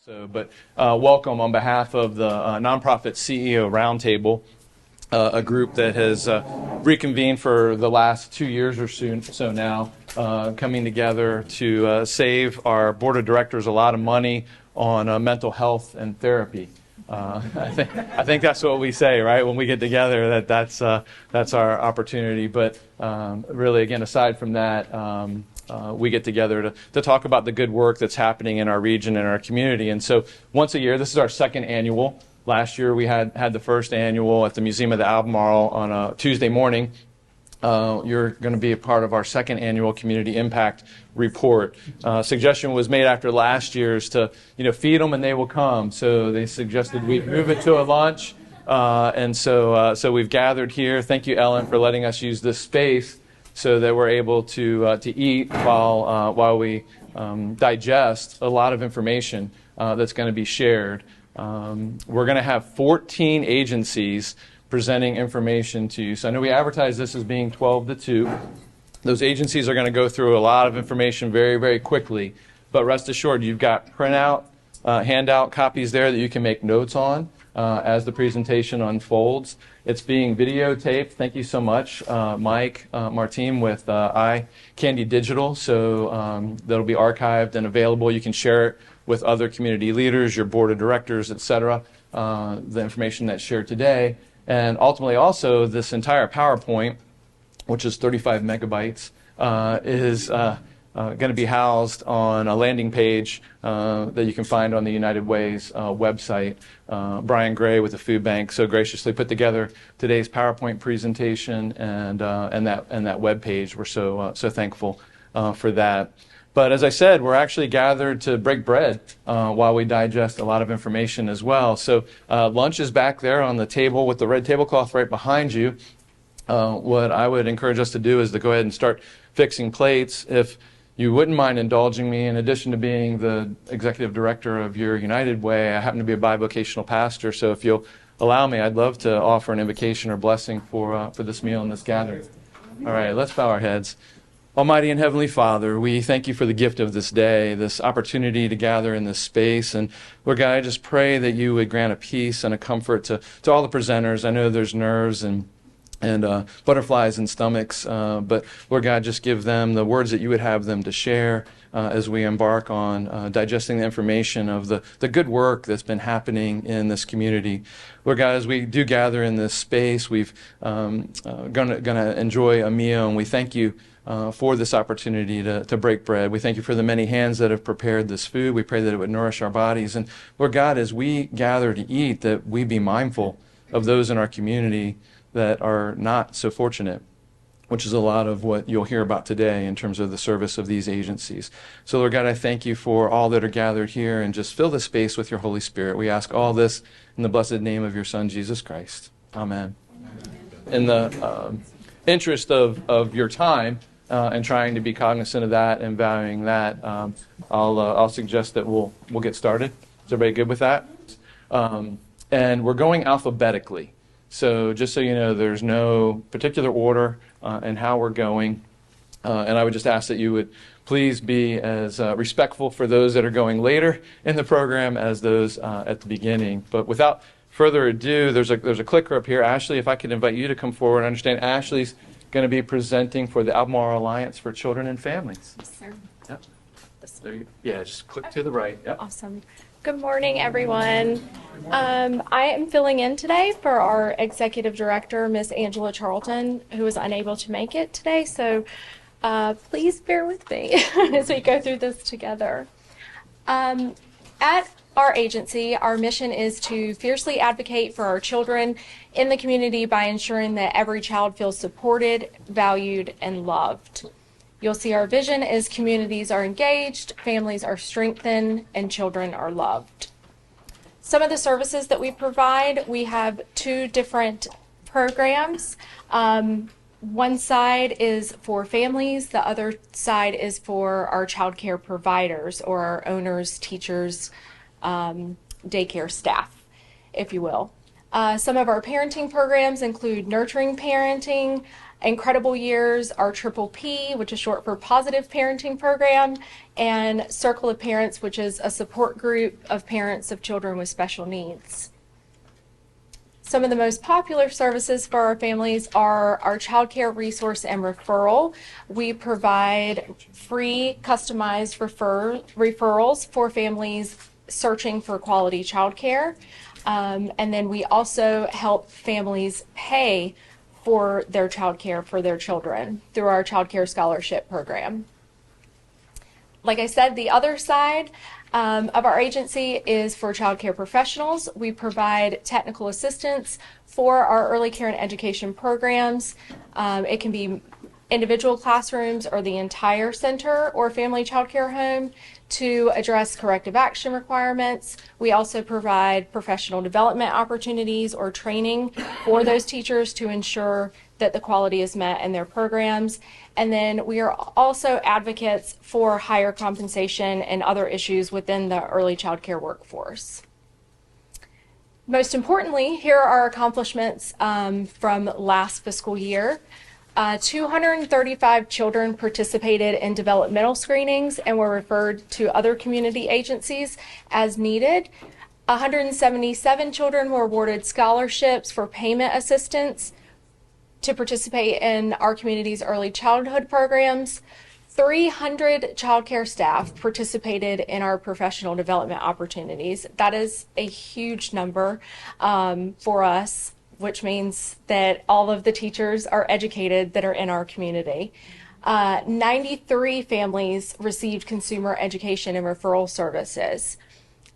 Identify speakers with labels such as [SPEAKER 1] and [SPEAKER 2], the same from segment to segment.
[SPEAKER 1] But welcome on behalf of the Nonprofit CEO Roundtable, a group that has reconvened for the last 2 years or so now, coming together to save our board of directors a lot of money on mental health and therapy. I think that's what we say, right? When we get together, that's our opportunity. But really, again, aside from that, we get together to talk about the good work that's happening in our region and our community. And so once a year, this is our second annual. Last year, we had the first annual at the Museum of the Albemarle on a Tuesday morning. You're going to be a part of our second annual Community Impact Report. Suggestion was made after last year's to, feed them and they will come. So they suggested we move it to a lunch. And so we've gathered here. Thank you, Ellen, for letting us use this space so that we're able to eat while we digest a lot of information that's going to be shared. We're going to have 14 agencies presenting information to you. So I know we advertise this as being 12 to 2. Those agencies are going to go through a lot of information very, very quickly. But rest assured, you've got printout, handout copies there that you can make notes on as the presentation unfolds. It's being videotaped. Thank you so much, Mike Martin with iCandy Digital. So that'll be archived and available. You can share it with other community leaders, your board of directors, etc. The information that's shared today. And ultimately also this entire PowerPoint, which is 35 megabytes, is going to be housed on a landing page that you can find on the United Way's website. Brian Gray with the Food Bank so graciously put together today's PowerPoint presentation and that web page. We're so thankful for that. But as I said, we're actually gathered to break bread while we digest a lot of information as well. So lunch is back there on the table with the red tablecloth right behind you. What I would encourage us to do is to go ahead and start fixing plates. If you wouldn't mind indulging me, in addition to being the executive director of your United Way, I happen to be a bivocational pastor. So if you'll allow me, I'd love to offer an invocation or blessing for this meal and this gathering. All right, let's bow our heads. Almighty and Heavenly Father, we thank you for the gift of this day, this opportunity to gather in this space. And Lord God, I just pray that you would grant a peace and a comfort to all the presenters. I know there's nerves and butterflies in stomachs, but Lord God, just give them the words that you would have them to share as we embark on digesting the information of the good work that's been happening in this community. Lord God, as we do gather in this space, we've gonna enjoy a meal, and we thank you for this opportunity to break bread. We thank you for the many hands that have prepared this food. We pray that it would nourish our bodies. And Lord God, as we gather to eat, that we be mindful of those in our community that are not so fortunate, which is a lot of what you'll hear about today in terms of the service of these agencies. So Lord God, I thank you for all that are gathered here, and just fill the space with your Holy Spirit. We ask all this in the blessed name of your Son, Jesus Christ. Amen. In the interest of your time, and trying to be cognizant of that and valuing that, I'll suggest that we'll get started. Is everybody good with that? And we're going alphabetically. So just so you know, there's no particular order in how we're going. And I would just ask that you would please be as respectful for those that are going later in the program as those at the beginning. But without further ado, there's a clicker up here. Ashley, if I could invite you to come forward. I understand Ashley's going to be presenting for the Albemarle Alliance for Children and Families.
[SPEAKER 2] Yes, sir.
[SPEAKER 1] Yep. Yeah, just click to the right. Yep.
[SPEAKER 2] Awesome. Good morning, everyone. I am filling in today for our executive director, Miss Angela Charlton, who was unable to make it today. So please bear with me as we go through this together. At our agency, our mission is to fiercely advocate for our children in the community by ensuring that every child feels supported, valued, and loved. You'll see our vision is communities are engaged, families are strengthened, and children are loved. Some of the services that we provide, we have 2 different programs. One side is for families, the other side is for our child care providers, or our owners, teachers, daycare staff, if you will. Some of our parenting programs include nurturing parenting, Incredible Years, our Triple P, which is short for Positive Parenting Program, and Circle of Parents, which is a support group of parents of children with special needs. Some of the most popular services for our families are our child care resource and referral. We provide free customized referrals for families searching for quality child care. And then we also help families pay for their child care for their children through our child care scholarship program. Like I said, the other side of our agency is for child care professionals. We provide technical assistance for our early care and education programs. It can be individual classrooms or the entire center or family child care home to address corrective action requirements. We also provide professional development opportunities or training for those teachers to ensure that the quality is met in their programs. And then we are also advocates for higher compensation and other issues within the early child care workforce. Most importantly, here are our accomplishments from last fiscal year. 235 children participated in developmental screenings and were referred to other community agencies as needed. 177 children were awarded scholarships for payment assistance to participate in our community's early childhood programs. 300 child care staff participated in our professional development opportunities. That is a huge number for us, which means that all of the teachers are educated that are in our community. 93 families received consumer education and referral services.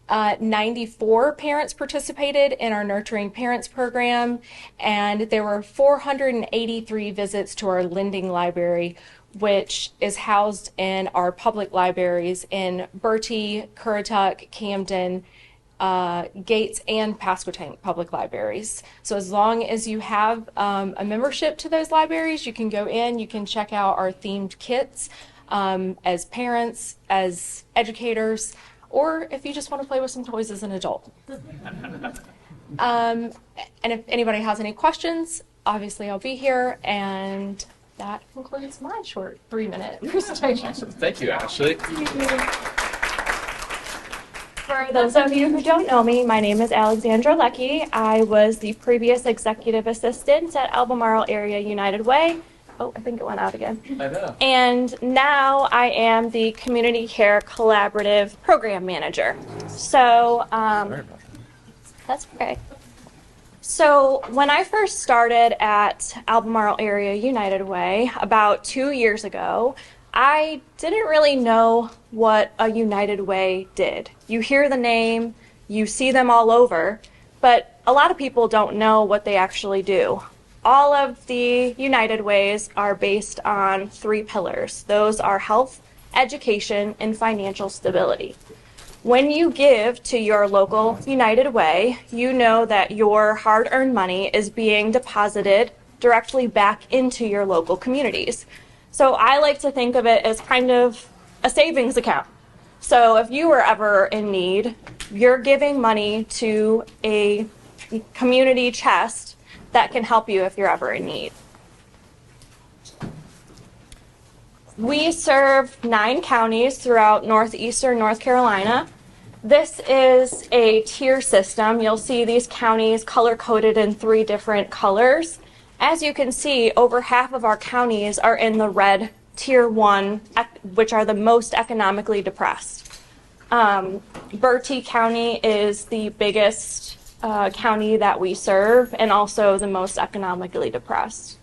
[SPEAKER 2] 94 parents participated in our Nurturing Parents program, and there were 483 visits to our lending library, which is housed in our public libraries in Bertie, Currituck, Camden, Gates, and Pasquotank public libraries. So as long as you have a membership to those libraries, you can go in, you can check out our themed kits as parents, as educators, or if you just want to play with some toys as an adult. And if anybody has any questions, obviously I'll be here, and that concludes my short 3-minute presentation.
[SPEAKER 1] Thank you, Ashley.
[SPEAKER 3] For those of you who don't know me, my name is Alexandra Leckie. I was the previous executive assistant at Albemarle Area United Way. Oh, I think it went out again.
[SPEAKER 1] I know.
[SPEAKER 3] And now I am the Community Care Collaborative Program Manager. So, that's okay. So when I first started at Albemarle Area United Way about 2 years ago, I didn't really know what a United Way did. You hear the name, you see them all over, but a lot of people don't know what they actually do. All of the United Ways are based on 3 pillars. Those are health, education, and financial stability. When you give to your local United Way, you know that your hard-earned money is being deposited directly back into your local communities. So I like to think of it as kind of a savings account. So if you were ever in need, you're giving money to a community chest that can help you if you're ever in need. We serve 9 counties throughout northeastern North Carolina. This is a tier system. You'll see these counties color-coded in 3 different colors. As you can see, over half of our counties are in the red tier 1, which are the most economically depressed. Bertie County is the biggest county that we serve and also the most economically depressed.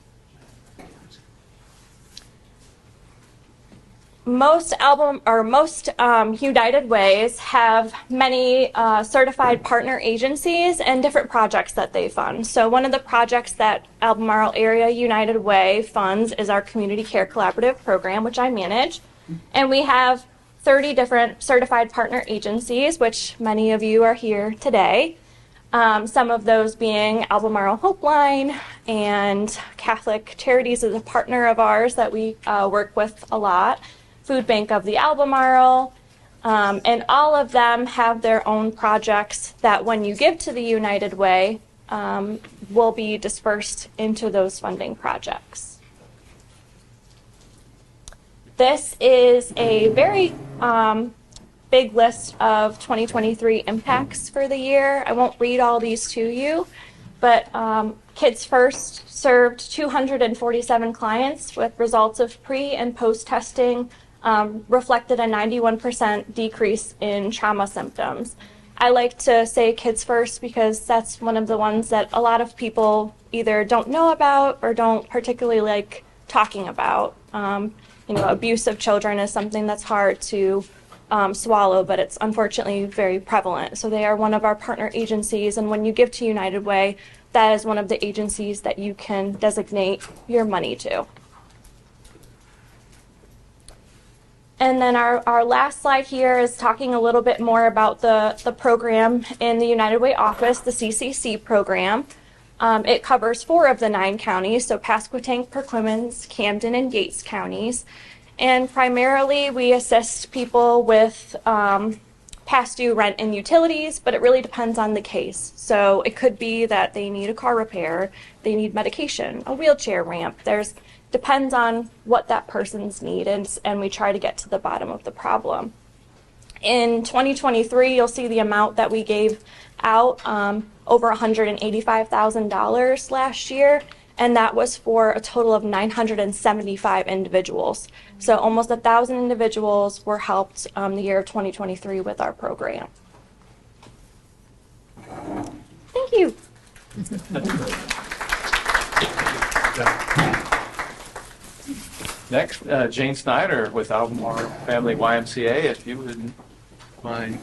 [SPEAKER 3] Most United Ways have many certified partner agencies and different projects that they fund. So one of the projects that Albemarle Area United Way funds is our Community Care Collaborative program, which I manage. And we have 30 different certified partner agencies, which many of you are here today. Some of those being Albemarle Hopeline, and Catholic Charities is a partner of ours that we work with a lot. Food Bank of the Albemarle, and all of them have their own projects that when you give to the United Way will be dispersed into those funding projects. This is a very big list of 2023 impacts for the year. I won't read all these to you, but Kids First served 247 clients with results of pre and post testing reflected a 91% decrease in trauma symptoms. I like to say Kids First because that's one of the ones that a lot of people either don't know about or don't particularly like talking about. Abuse of children is something that's hard to swallow, but it's unfortunately very prevalent. So they are one of our partner agencies, and when you give to United Way, that is one of the agencies that you can designate your money to. And then our last slide here is talking a little bit more about the program in the United Way office, the CCC program. It covers 4 of the 9 counties, so Pasquotank, Perquimans, Camden, and Yates counties. And primarily we assist people with past due rent and utilities, but it really depends on the case. So it could be that they need a car repair, they need medication, a wheelchair ramp. Depends on what that person's need is, and we try to get to the bottom of the problem. In 2023, you'll see the amount that we gave out, over $185,000 last year, and that was for a total of 975 individuals. So almost 1,000 individuals were helped the year of 2023 with our program. Thank you.
[SPEAKER 1] Next, Jane Snyder with Albemarle Family YMCA, if you wouldn't mind.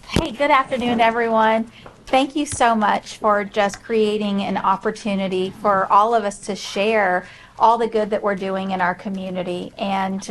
[SPEAKER 4] Hey, good afternoon, everyone. Thank you so much for just creating an opportunity for all of us to share all the good that we're doing in our community. And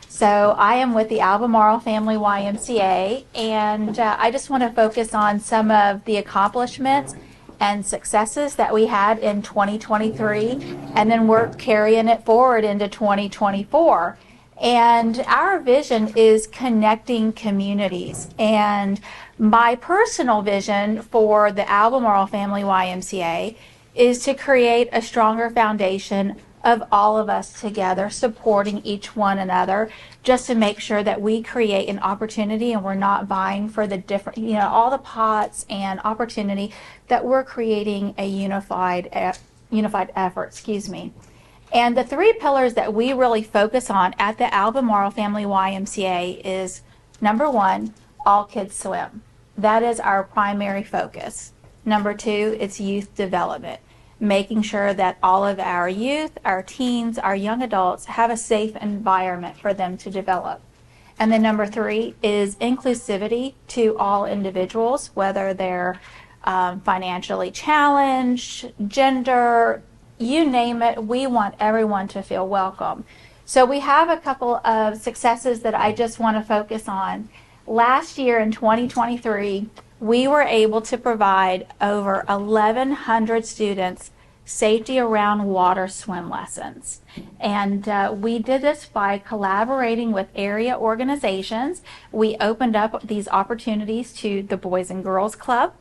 [SPEAKER 4] so I am with the Albemarle Family YMCA, and I just want to focus on some of the accomplishments and successes that we had in 2023, and then we're carrying it forward into 2024. And our vision is connecting communities. And my personal vision for the Albemarle Family YMCA is to create a stronger foundation of all of us together, supporting each one another, just to make sure that we create an opportunity and we're not vying for the different, all the pots and opportunity, that we're creating a unified effort, And the 3 pillars that we really focus on at the Albemarle Family YMCA is, number 1, all kids swim. That is our primary focus. Number 2, it's youth development, making sure that all of our youth, our teens, our young adults have a safe environment for them to develop. And then number 3 is inclusivity to all individuals, whether they're financially challenged, gender, you name it. We want everyone to feel welcome. So we have a couple of successes that I just want to focus on. Last year in 2023, we were able to provide over 1,100 students safety around water swim lessons. And we did this by collaborating with area organizations. We opened up these opportunities to the Boys and Girls Club,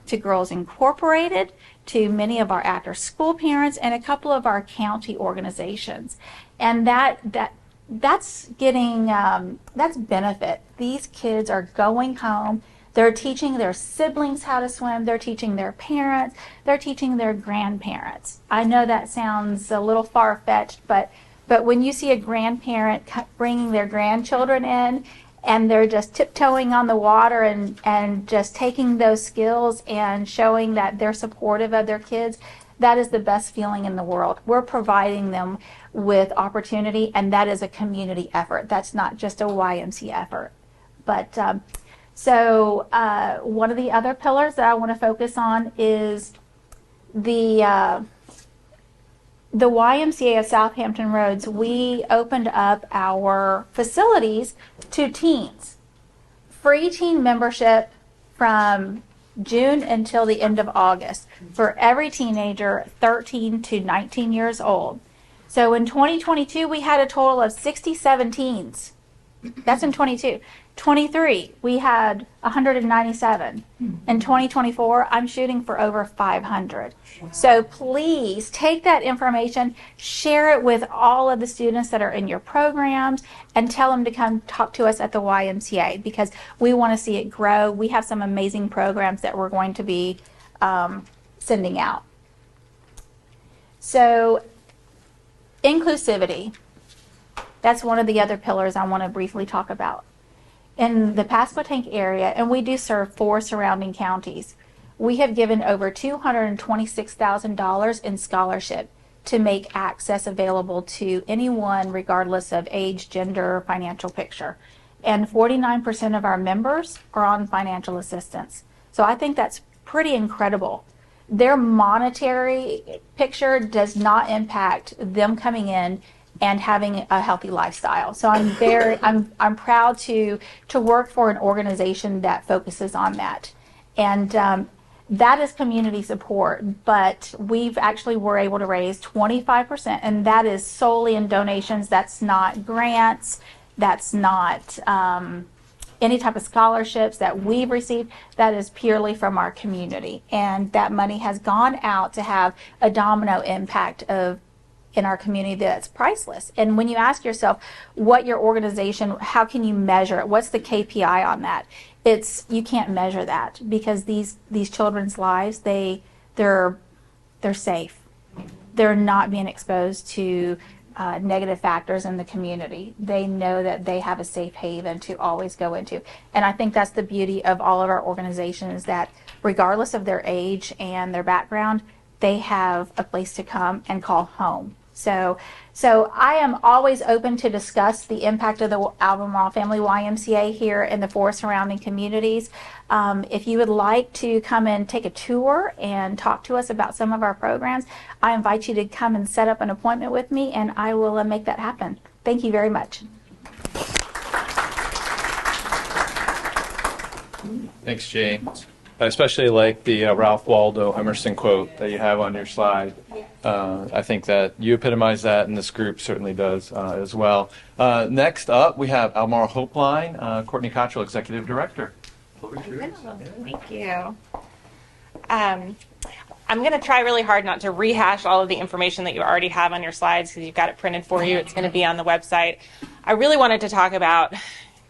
[SPEAKER 4] to Girls Incorporated, to many of our after-school parents, and a couple of our county organizations. And that's getting that's benefit. These kids are going home. They're teaching their siblings how to swim. They're teaching their parents. They're teaching their grandparents. I know that sounds a little far-fetched, but when you see a grandparent bringing their grandchildren in, and they're just tiptoeing on the water and just taking those skills and showing that they're supportive of their kids, that is the best feeling in the world. We're providing them with opportunity, and that is a community effort. That's not just a YMCA effort. But so one of the other pillars that I want to focus on is the YMCA of Southampton Roads. We opened up our facilities to teens. Free teen membership from June until the end of August for every teenager 13 to 19 years old. So in 2022, we had a total of 67 teens. That's in 22. 23, we had 197. In 2024, I'm shooting for over 500. So please take that information, share it with all of the students that are in your programs, and tell them to come talk to us at the YMCA because we want to see it grow. We have some amazing programs that we're going to be sending out. So, inclusivity. That's one of the other pillars I want to briefly talk about. In the Pasquotank area, and we do serve 4 surrounding counties, we have given over $226,000 in scholarship to make access available to anyone regardless of age, gender, or financial picture. And 49% of our members are on financial assistance. So I think that's pretty incredible. Their monetary picture does not impact them coming in and having a healthy lifestyle. So I'm proud to work for an organization that focuses on that. And that is community support, but we've actually were able to raise 25%, and that is solely in donations. That's not grants, that's not any type of scholarships that we've received. That is purely from our community, and that money has gone out to have a domino impact in our community that's priceless. And when you ask yourself what your organization, how can you measure it? What's the KPI on that? You can't measure that because these children's lives, they're safe. They're not being exposed to negative factors in the community. They know that they have a safe haven to always go into. And I think that's the beauty of all of our organizations, that regardless of their age and their background, they have a place to come and call home. So I am always open to discuss the impact of the Albemarle Family YMCA here in the 4 surrounding communities. If you would like to come and take a tour and talk to us about some of our programs, I invite you to come and set up an appointment with me, and I will make that happen. Thank you very much.
[SPEAKER 1] Thanks, Jay. I especially like the Ralph Waldo Emerson quote that you have on your slide. I think that you epitomize that, and this group certainly does as well. Next up, we have Albemarle Hope Line, Courtney Cottrell, Executive Director.
[SPEAKER 5] Thank you. I'm going to try really hard not to rehash all of the information that you already have on your slides because you've got it printed for you. It's going to be on the website. I really wanted to talk about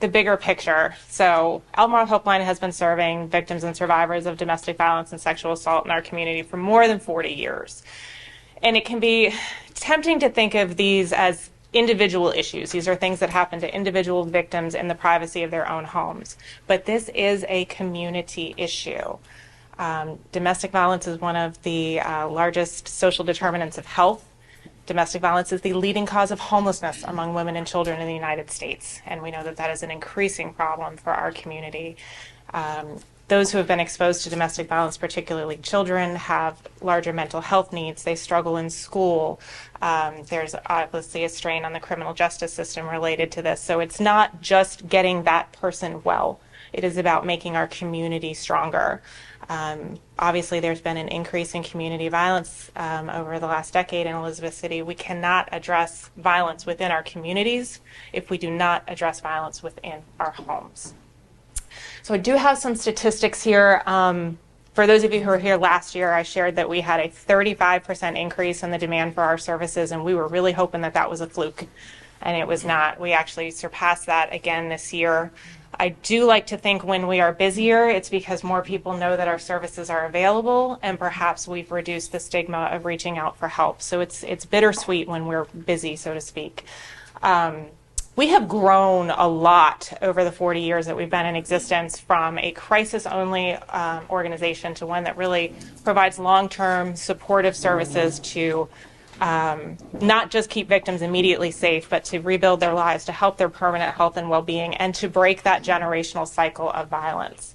[SPEAKER 5] the bigger picture. So Albemarle Hope Line has been serving victims and survivors of domestic violence and sexual assault in our community for more than 40 years. And it can be tempting to think of these as individual issues. These are things that happen to individual victims in the privacy of their own homes. But this is a community issue. Domestic violence is one of the largest social determinants of health. Domestic violence is the leading cause of homelessness among women and children in the United States, and we know that that is an increasing problem for our community. Those who have been exposed to domestic violence, particularly children, have larger mental health needs. They struggle in school. There's obviously a strain on the criminal justice system related to this. So it's not just getting that person well. It is about making our community stronger. Obviously, there's been an increase in community violence over the last decade in Elizabeth City. We cannot address violence within our communities if we do not address violence within our homes. So I do have some statistics here. For those of you who were here last year, I shared that we had a 35% increase in the demand for our services, and we were really hoping that that was a fluke, and it was not. We actually surpassed that again this year. I do like to think when we are busier, it's because more people know that our services are available, and perhaps we've reduced the stigma of reaching out for help. So it's bittersweet when we're busy, so to speak. We have grown a lot over the 40 years that we've been in existence, from a crisis-only organization to one that really provides long-term supportive services to not just keep victims immediately safe, but to rebuild their lives, to help their permanent health and well-being, and to break that generational cycle of violence.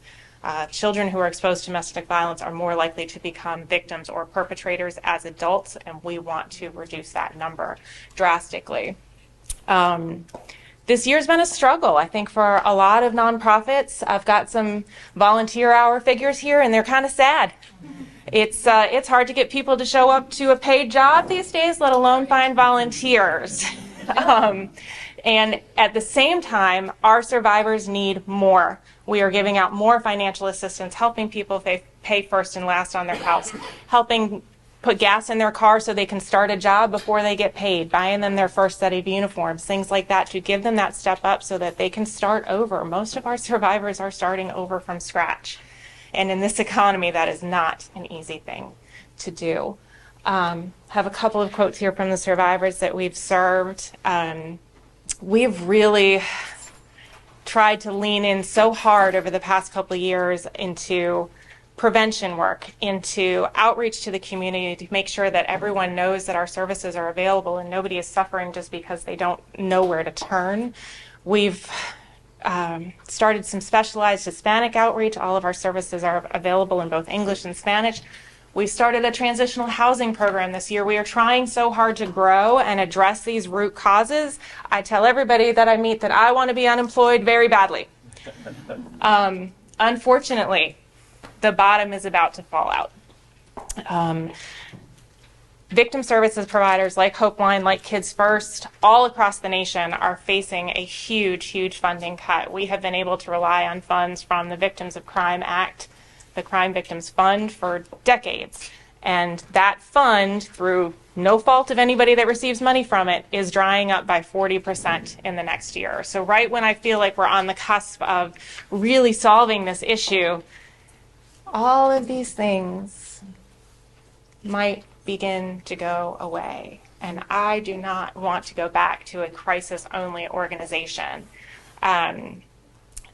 [SPEAKER 5] Children who are exposed to domestic violence are more likely to become victims or perpetrators as adults, and we want to reduce that number drastically. This year's been a struggle, I think, for a lot of nonprofits. I've got some volunteer hour figures here, and they're kind of sad. It's hard to get people to show up to a paid job these days, let alone find volunteers. And at the same time, our survivors need more. We are giving out more financial assistance, helping people pay first and last on their house, helping put gas in their car so they can start a job before they get paid, buying them their first set of uniforms, things like that, to give them that step up so that they can start over. Most of our survivors are starting over from scratch. And in this economy, that is not an easy thing to do. Have a couple of quotes here from the survivors that we've served. We've really tried to lean in so hard over the past couple of years into prevention work, into outreach to the community to make sure that everyone knows that our services are available and nobody is suffering just because they don't know where to turn. We've started some specialized Hispanic outreach. All of our services are available in both English and Spanish. We started a transitional housing program this year. We are trying so hard to grow and address these root causes. I tell everybody that I meet that I want to be unemployed very badly. Unfortunately, the bottom is about to fall out. Victim services providers like Hopeline, like Kids First, all across the nation are facing a huge, huge funding cut. We have been able to rely on funds from the Victims of Crime Act, the Crime Victims Fund, for decades. And that fund, through no fault of anybody that receives money from it, is drying up by 40% in the next year. So right when I feel like we're on the cusp of really solving this issue, all of these things might begin to go away. And I do not want to go back to a crisis-only organization.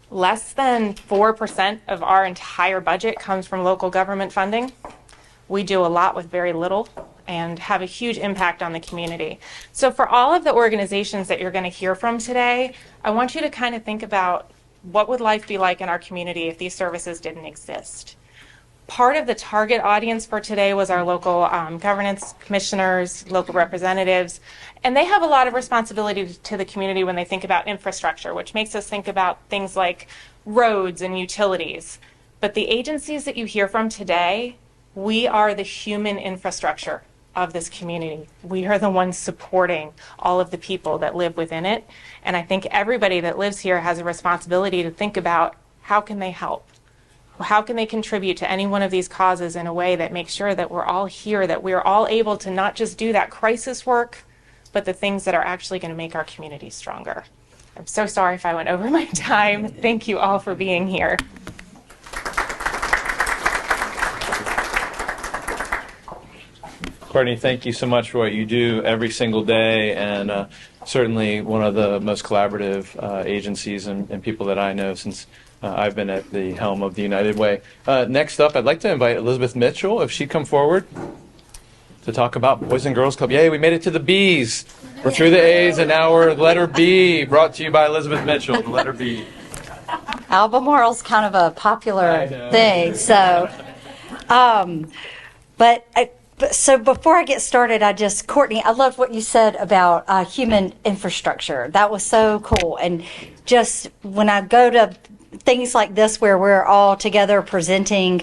[SPEAKER 5] Less than 4% of our entire budget comes from local government funding. We do a lot with very little and have a huge impact on the community. So for all of the organizations that you're going to hear from today, I want you to kind of think about what would life be like in our community if these services didn't exist. Part of the target audience for today was our local governance commissioners, local representatives, and they have a lot of responsibility to the community when they think about infrastructure, which makes us think about things like roads and utilities. But the agencies that you hear from today, we are the human infrastructure of this community. We are the ones supporting all of the people that live within it. And I think everybody that lives here has a responsibility to think about how can they help? How can they contribute to any one of these causes in a way that makes sure that we're all here, that we're all able to not just do that crisis work, but the things that are actually going to make our community stronger. I'm so sorry if I went over my time. Thank you all for being here.
[SPEAKER 1] Courtney, thank you so much for what you do every single day, and certainly one of the most collaborative agencies and people that I know since I've been at the helm of the United Way. Next up, I'd like to invite Elizabeth Mitchell, if she'd come forward, to talk about Boys and Girls Club. Yay, we made it to the B's. We're through the A's, and now we're letter B, brought to you by Elizabeth Mitchell, the letter B.
[SPEAKER 6] Albemarle's kind of a popular thing, so. So before I get started, Courtney, I loved what you said about human infrastructure. That was so cool. And just when I go to things like this where we're all together presenting,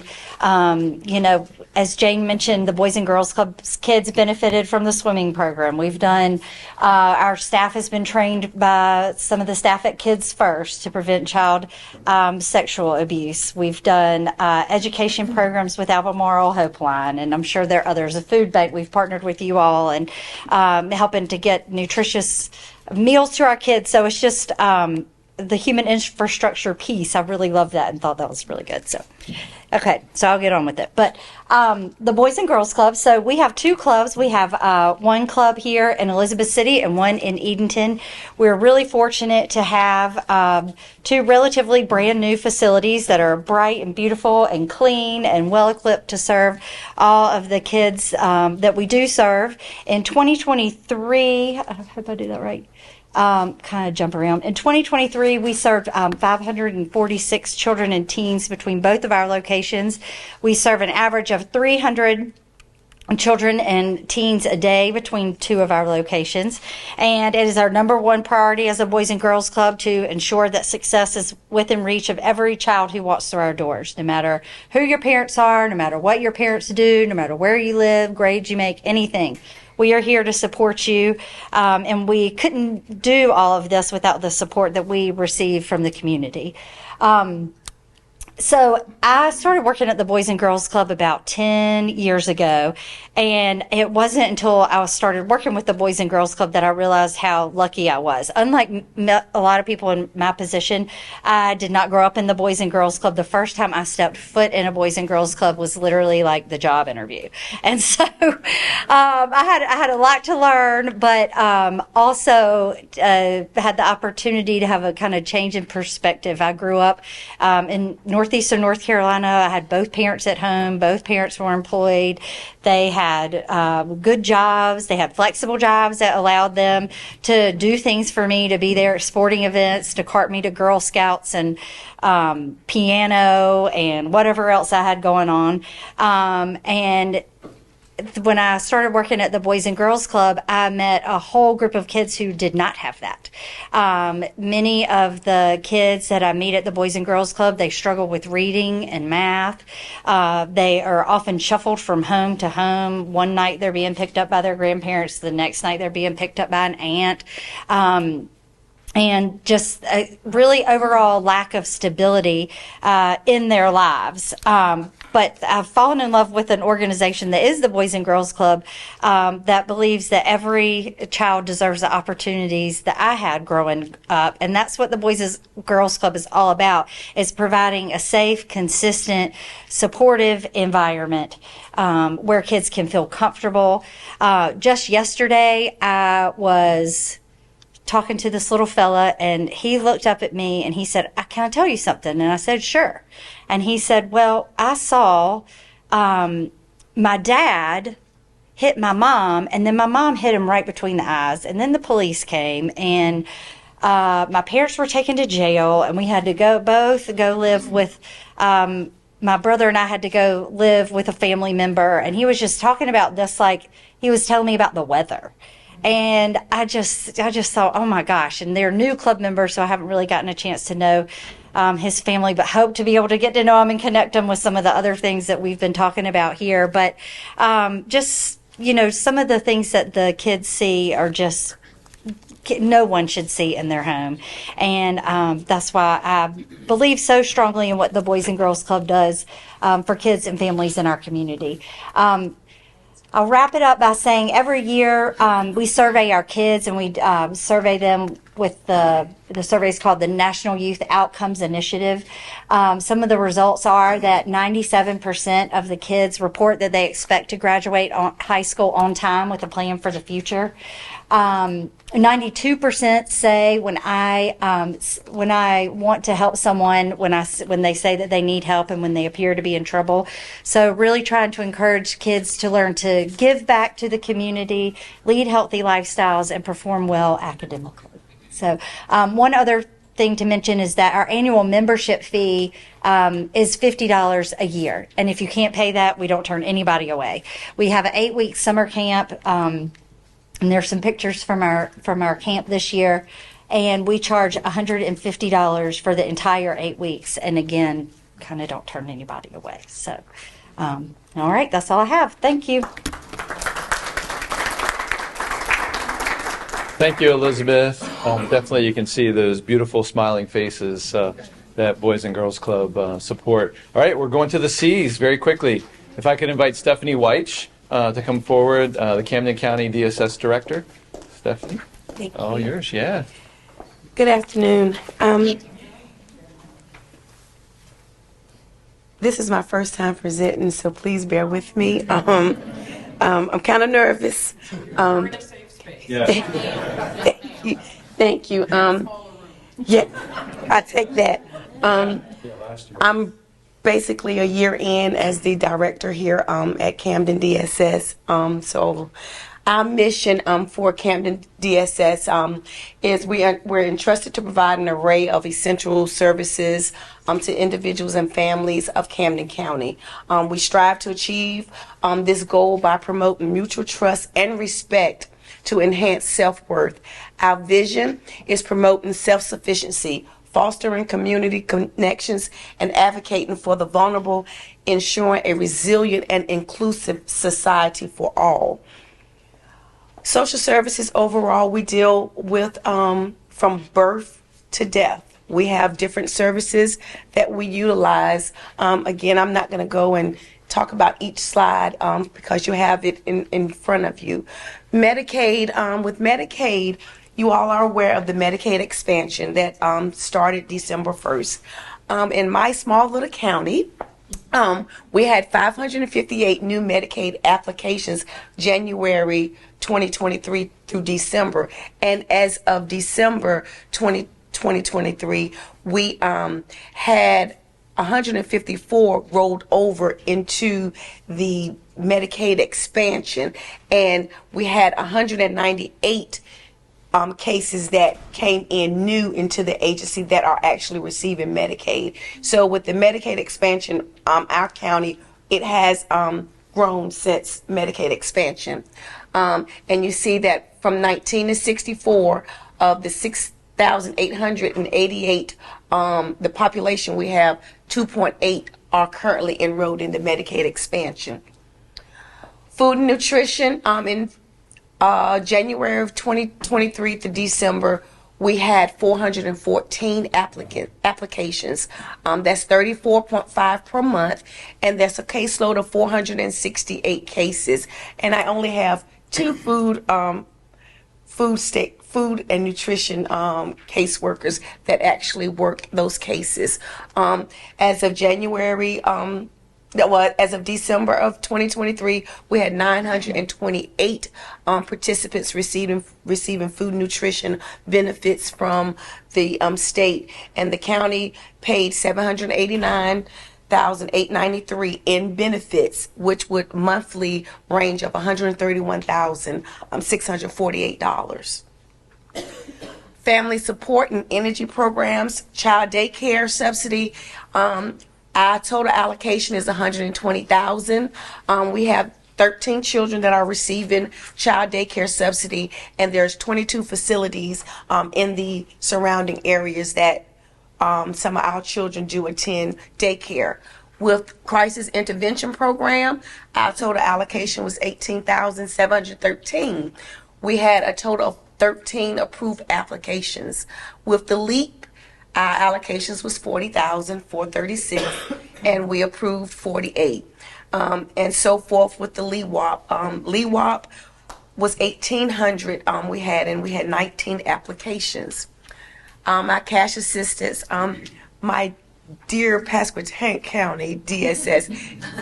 [SPEAKER 6] as Jane mentioned, the Boys and Girls Club kids benefited from the swimming program. We've done, our staff has been trained by some of the staff at Kids First to prevent child sexual abuse. We've done education programs with Albemarle Hopeline, and I'm sure there are others. A food bank, we've partnered with you all and helping to get nutritious meals to our kids. So it's just the human infrastructure piece. I really loved that and thought that was really good. So, okay, so I'll get on with it. But the Boys and Girls Club, so we have two clubs. We have one club here in Elizabeth City and one in Edenton. We're really fortunate to have two relatively brand new facilities that are bright and beautiful and clean and well equipped to serve all of the kids that we do serve. In 2023, I hope I do that right. Kind of jump around. In 2023, we served 546 children and teens between both of our locations. We serve an average of 300 children and teens a day between two of our locations. And it is our number one priority as a Boys and Girls Club to ensure that success is within reach of every child who walks through our doors, no matter who your parents are, no matter what your parents do, no matter where you live, grades you make, anything. We are here to support you, and we couldn't do all of this without the support that we receive from the community. So I started working at the Boys and Girls Club about 10 years ago, and it wasn't until I started working with the Boys and Girls Club that I realized how lucky I was. Unlike a lot of people in my position, I did not grow up in the Boys and Girls Club. The first time I stepped foot in a Boys and Girls Club was literally like the job interview. And so I had a lot to learn, but also had the opportunity to have a kind of change in perspective. I grew up in northeastern North Carolina. I had both parents at home. Both parents were employed. They had good jobs. They had flexible jobs that allowed them to do things for me, to be there at sporting events, to cart me to Girl Scouts and piano and whatever else I had going on. And when I started working at the Boys and Girls Club, I met a whole group of kids who did not have that. Many of the kids that I meet at the Boys and Girls Club, they struggle with reading and math. They are often shuffled from home to home. One night they're being picked up by their grandparents. The next night they're being picked up by an aunt. And just a really overall lack of stability in their lives. But I've fallen in love with an organization that is the Boys and Girls Club that believes that every child deserves the opportunities that I had growing up. And that's what the Boys and Girls Club is all about, is providing a safe, consistent, supportive environment where kids can feel comfortable. Just yesterday, I was talking to this little fella, and he looked up at me and he said, "Can I tell you something?" And I said, "Sure." And he said, "Well, I saw my dad hit my mom, and then my mom hit him right between the eyes, and then the police came, and my parents were taken to jail, and we had to go live with my brother, and I had to go live with a family member." And he was just talking about this like he was telling me about the weather. And I just thought, oh my gosh, and they're new club members, so I haven't really gotten a chance to know his family, but hope to be able to get to know him and connect him with some of the other things that we've been talking about here. But just, some of the things that the kids see are just no one should see in their home. And that's why I believe so strongly in what the Boys and Girls Club does for kids and families in our community. I'll wrap it up by saying every year we survey our kids, and we survey them with the survey is called the National Youth Outcomes Initiative. Some of the results are that 97% of the kids report that they expect to graduate high school on time with a plan for the future. 92% say when I want to help someone, when they say that they need help and when they appear to be in trouble. So really trying to encourage kids to learn to give back to the community, lead healthy lifestyles, and perform well academically. So one other thing to mention is that our annual membership fee is $50 a year. And if you can't pay that, we don't turn anybody away. We have an 8-week summer camp, and there's some pictures from our camp this year. And we charge $150 for the entire 8 weeks. And again, kind of don't turn anybody away. So, all right, that's all I have. Thank you.
[SPEAKER 1] Thank you, Elizabeth. Definitely you can see those beautiful smiling faces that Boys and Girls Club support. All right, we're going to the C's very quickly. If I could invite Stephanie Weich to come forward, the Camden County DSS Director. Stephanie?
[SPEAKER 7] Thank you.
[SPEAKER 1] All yours, yeah.
[SPEAKER 7] Good afternoon. This is my first time presenting, so please bear with me. I'm kind of nervous. Thank you. Yeah, I take that. I'm basically a year in as the director here at Camden DSS. So our mission for Camden DSS is we're entrusted to provide an array of essential services to individuals and families of Camden County. We strive to achieve this goal by promoting mutual trust and respect to enhance self-worth. Our vision is promoting self-sufficiency, fostering community connections, and advocating for the vulnerable, ensuring a resilient and inclusive society for all. Social services overall, we deal with from birth to death. We have different services that we utilize. Again, I'm not going to go and talk about each slide because you have it in front of you. Medicaid, with Medicaid, you all are aware of the Medicaid expansion that started December 1st. In my small little county, we had 558 new Medicaid applications January 2023 through December. And as of December 2023, we had 154 rolled over into the Medicaid expansion, and we had 198 cases that came in new into the agency that are actually receiving Medicaid. So with the Medicaid expansion, our county, it has grown since Medicaid expansion. And you see that from 19 to 64 of the 6,888, the population we have, 2.8 are currently enrolled in the Medicaid expansion. Food and nutrition, in January of 2023 to December, we had 414 applications. That's 34.5 per month, and that's a caseload of 468 cases. And I only have two food and nutrition caseworkers that actually work those cases. As of as of December of 2023, we had 928 participants receiving food and nutrition benefits from the state, and the county paid $789,893 in benefits, which would monthly range of $131,648. Family support and energy programs, child daycare subsidy. Our total allocation is $120,000. We have 13 children that are receiving child daycare subsidy, and there's 22 facilities in the surrounding areas that some of our children do attend daycare. With crisis intervention program, our total allocation was $18,713. We had a total of 13 approved applications. With the LEAP, our allocations was $40,436, and we approved 48, and so forth. With the LEWOP, LEWOP was 1,800. We had 19 applications. Our cash assistance, my dear Pasquotank County DSS,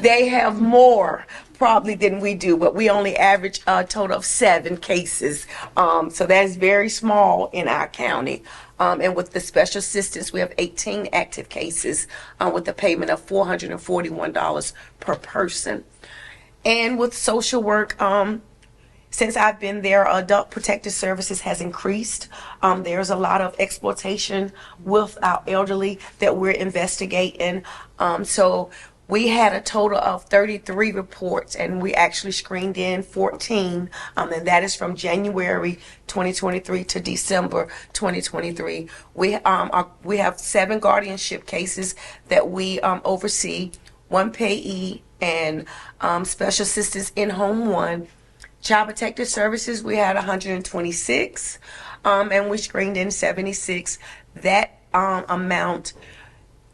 [SPEAKER 7] they have more probably than we do, but we only average a total of 7 cases. So that is very small in our county. And with the special assistance, we have 18 active cases with a payment of $441 per person. And with social work, since I've been there, Adult Protective Services has increased. There's a lot of exploitation with our elderly that we're investigating. So we had a total of 33 reports, and we actually screened in 14, and that is from January 2023 to December 2023. We have 7 guardianship cases that we oversee, 1 payee, and special assistance in-home 1. Child Protective Services, we had 126, and we screened in 76. That amount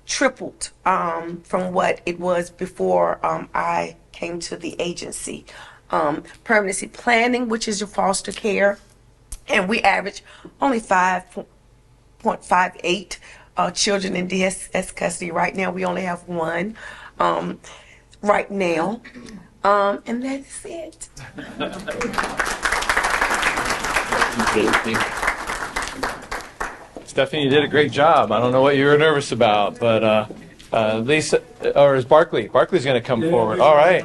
[SPEAKER 7] tripled from what it was before I came to the agency. Permanency planning, which is your foster care, and we average only 5.58 children in DSS custody. Right now, we only have 1 right now, and that's it.
[SPEAKER 1] Stephanie, you did a great job. I don't know what you were nervous about, but Lisa, or is Barkley? Barkley's going to come forward. All right.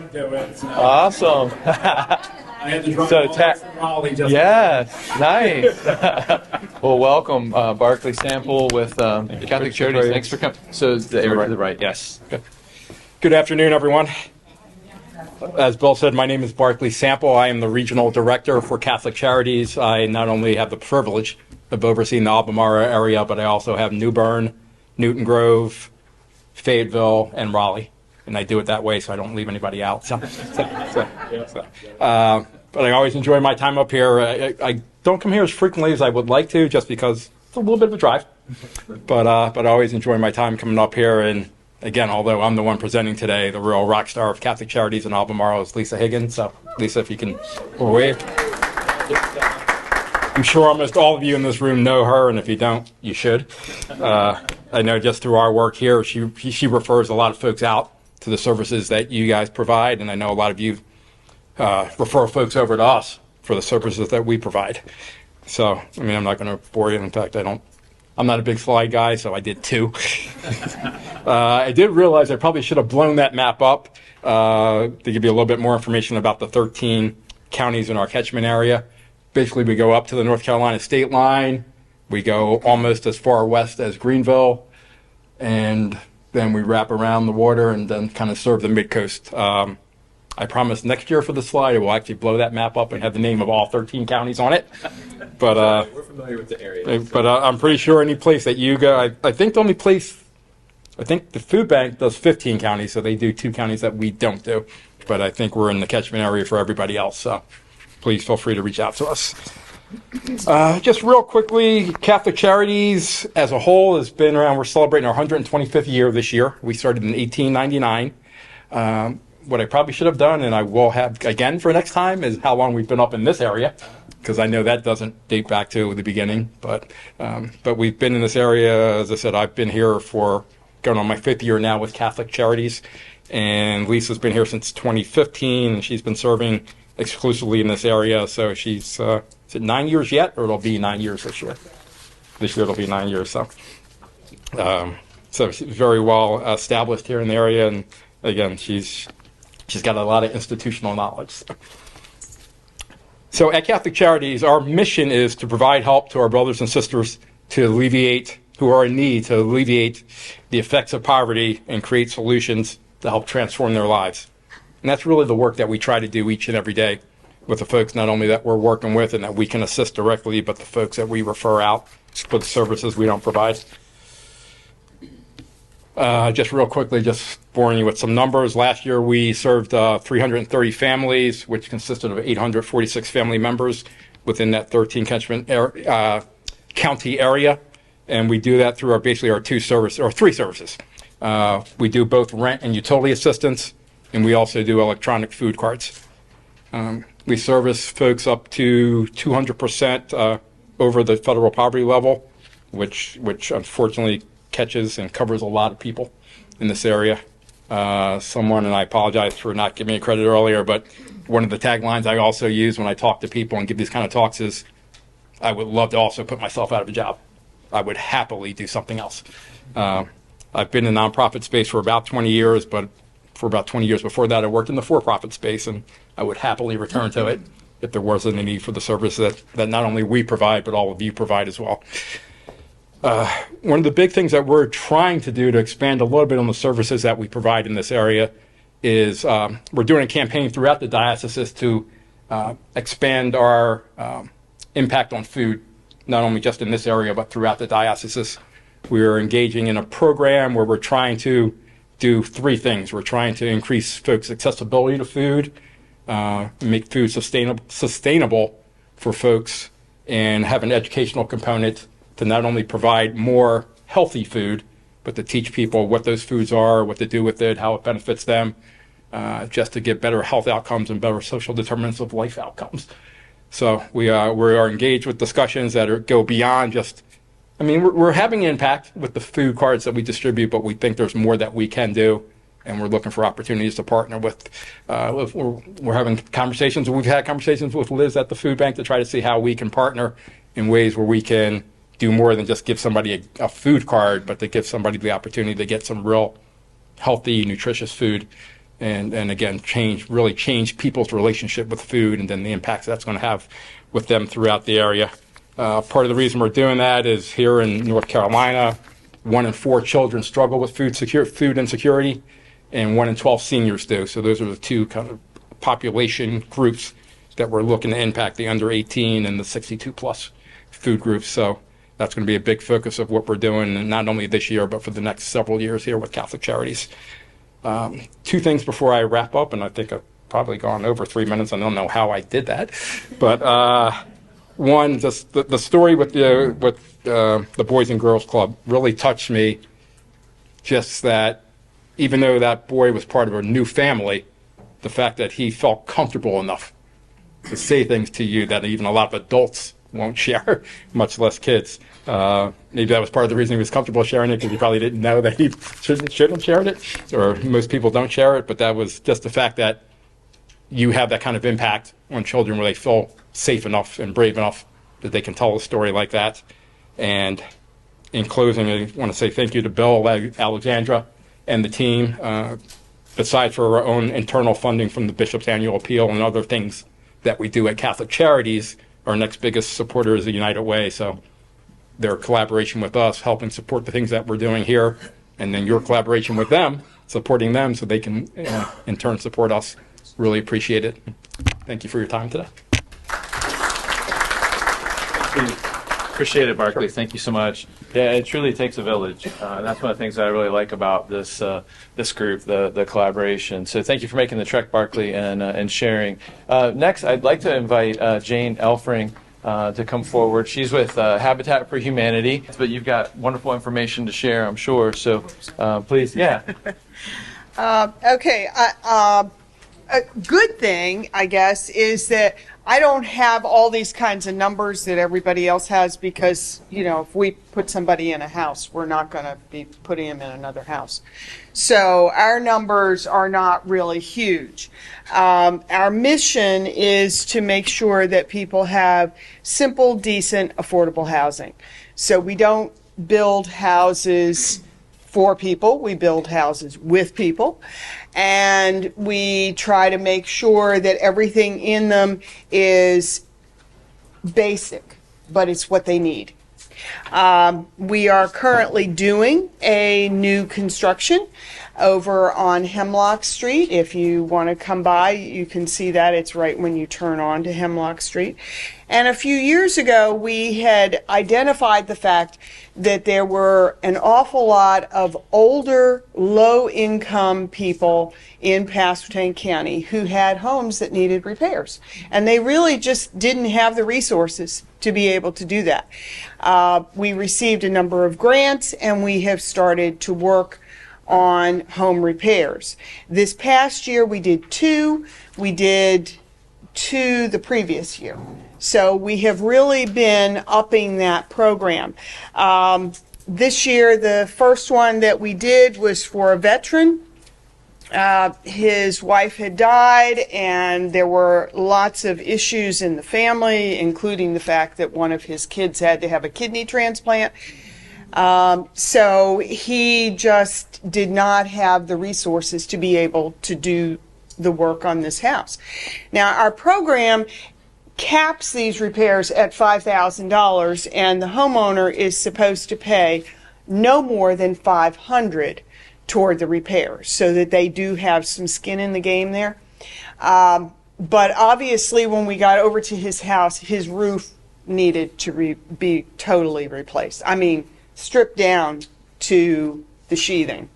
[SPEAKER 1] Awesome.
[SPEAKER 8] I had to drive all the way from Raleigh just
[SPEAKER 1] yes, nice. Well, welcome, Barkley Sample with Catholic Charities. Thanks for coming. So the area to the right, yes. Okay.
[SPEAKER 8] Good afternoon, everyone. As Bill said, my name is Barkley Sample. I am the Regional Director for Catholic Charities. I not only have the privilege of overseeing the Albemarle area, but I also have New Bern, Newton Grove, Fayetteville, and Raleigh. And I do it that way so I don't leave anybody out. I always enjoy my time up here. I don't come here as frequently as I would like to, just because it's a little bit of a drive. But I always enjoy my time coming up here. And again, although I'm the one presenting today, the real rock star of Catholic Charities in Albemarle is Lisa Higgins. So, Lisa, if you can wave. I'm sure almost all of you in this room know her, and if you don't, you should. I know just through our work here, she refers a lot of folks out to the services that you guys provide, and I know a lot of you refer folks over to us for the services that we provide. So, I mean, I'm not going to bore you. In fact, I'm not a big slide guy, so I did 2. I did realize I probably should have blown that map up to give you a little bit more information about the 13 counties in our catchment area. Basically, we go up to the North Carolina state line. We go almost as far west as Greenville, and then we wrap around the water and then kind of serve the mid-coast. I promise next year for the slide, I will actually blow that map up and have the name of all 13 counties on it. But
[SPEAKER 1] We're familiar with the area.
[SPEAKER 8] But I'm pretty sure any place that you go, I think the only place, I think the food bank does 15 counties, so they do 2 counties that we don't do. But I think we're in the catchment area for everybody else, so please feel free to reach out to us. Just real quickly, Catholic Charities as a whole has been around. We're celebrating our 125th year this year. We started in 1899. What I probably should have done, and I will have again for next time, is how long we've been up in this area, because I know that doesn't date back to the beginning. But we've been in this area, as I said, I've been here for going on my 5th year now with Catholic Charities, and Lisa's been here since 2015, and she's been serving exclusively in this area. So she's, is it 9 years yet, or it'll be 9 years this year? This year it'll be 9 years. So she's very well established here in the area, and again, she's got a lot of institutional knowledge. So at Catholic Charities, our mission is to provide help to our brothers and sisters who are in need, to alleviate the effects of poverty and create solutions to help transform their lives. And that's really the work that we try to do each and every day with the folks not only that we're working with and that we can assist directly, but the folks that we refer out for the services we don't provide. Just real quickly, just boring you with some numbers. Last year we served 330 families, which consisted of 846 family members within that 13 catchment county area. And we do that through our 3 services. We do both rent and utility assistance, and we also do electronic food cards. We service folks up to 200% over the federal poverty level, which unfortunately catches and covers a lot of people in this area. Someone, and I apologize for not giving you credit earlier, but one of the taglines I also use when I talk to people and give these kind of talks is, I would love to also put myself out of a job. I would happily do something else. I've been in the nonprofit space for about 20 years, but for about 20 years before that, I worked in the for-profit space, and I would happily return to it if there wasn't a need for the service that not only we provide, but all of you provide as well. One of the big things that we're trying to do to expand a little bit on the services that we provide in this area is we're doing a campaign throughout the diocese to expand our impact on food, not only just in this area, but throughout the diocese. We're engaging in a program where we're trying to do 3 things. We're trying to increase folks' accessibility to food, make food sustainable for folks, and have an educational component to not only provide more healthy food, but to teach people what those foods are, what to do with it, how it benefits them, just to get better health outcomes and better social determinants of life outcomes. So we are engaged with discussions that go beyond just, I mean, we're having an impact with the food cards that we distribute, but we think there's more that we can do, and we're looking for opportunities to partner with. We're having conversations, and we've had conversations with Liz at the food bank to try to see how we can partner in ways where we can do more than just give somebody a food card, but to give somebody the opportunity to get some real healthy, nutritious food, and again, really change people's relationship with food, and then the impacts that's going to have with them throughout the area. Part of the reason we're doing that is here in North Carolina, 1 in 4 children struggle with food insecurity, and 1 in 12 seniors do. So those are the 2 kind of population groups that we're looking to impact, the under 18 and the 62 plus food groups. So that's going to be a big focus of what we're doing, and not only this year, but for the next several years here with Catholic Charities. 2 things before I wrap up, and I think I've probably gone over 3 minutes. I don't know how I did that, but one, just the story with the Boys and Girls Club really touched me. Just that, even though that boy was part of a new family, the fact that he felt comfortable enough to say things to you that even a lot of adults won't share, much less kids. Maybe that was part of the reason he was comfortable sharing it, because he probably didn't know that he shouldn't have shared it, or most people don't share it. But that was just the fact that you have that kind of impact on children where they feel safe enough and brave enough that they can tell a story like that. And in closing, I want to say thank you to Bill, Alexandra, and the team, aside for our own internal funding from the Bishop's Annual Appeal and other things that we do at Catholic Charities. Our next biggest supporter is the United Way, so their collaboration with us, helping support the things that we're doing here, and then your collaboration with them, supporting them so they can in turn support us. Really appreciate it. Thank you for your time today.
[SPEAKER 1] Appreciate it, Barkley. Thank you so much. Yeah, it truly takes a village. That's one of the things that I really like about this group, the collaboration. So thank you for making the trek, Barkley, and sharing. Next, I'd like to invite Jane Elfring to come forward. She's with Habitat for Humanity, but you've got wonderful information to share, I'm sure. So please, yeah.
[SPEAKER 9] Okay. A good thing, I guess, is that I don't have all these kinds of numbers that everybody else has, because, if we put somebody in a house, we're not going to be putting them in another house. So our numbers are not really huge. Our mission is to make sure that people have simple, decent, affordable housing. So we don't build houses for people, we build houses with people. And we try to make sure that everything in them is basic, but it's what they need. We are currently doing a new construction over on Hemlock Street. If you want to come by, you can see that. It's right when you turn on to Hemlock Street. And a few years ago, we had identified the fact that there were an awful lot of older, low-income people in Pasquotank County who had homes that needed repairs. And they really just didn't have the resources to be able to do that. We received a number of grants, and we have started to work on home repairs. This past year, we did 2. We did 2 the previous year. So we have really been upping that program. This year, the first one that we did was for a veteran. His wife had died, and there were lots of issues in the family, including the fact that one of his kids had to have a kidney transplant. So he just did not have the resources to be able to do the work on this house. Now, our program caps these repairs at $5,000, and the homeowner is supposed to pay no more than $500 toward the repairs, so that they do have some skin in the game there. But obviously, when we got over to his house, his roof needed to be totally replaced. I mean, stripped down to the sheathing.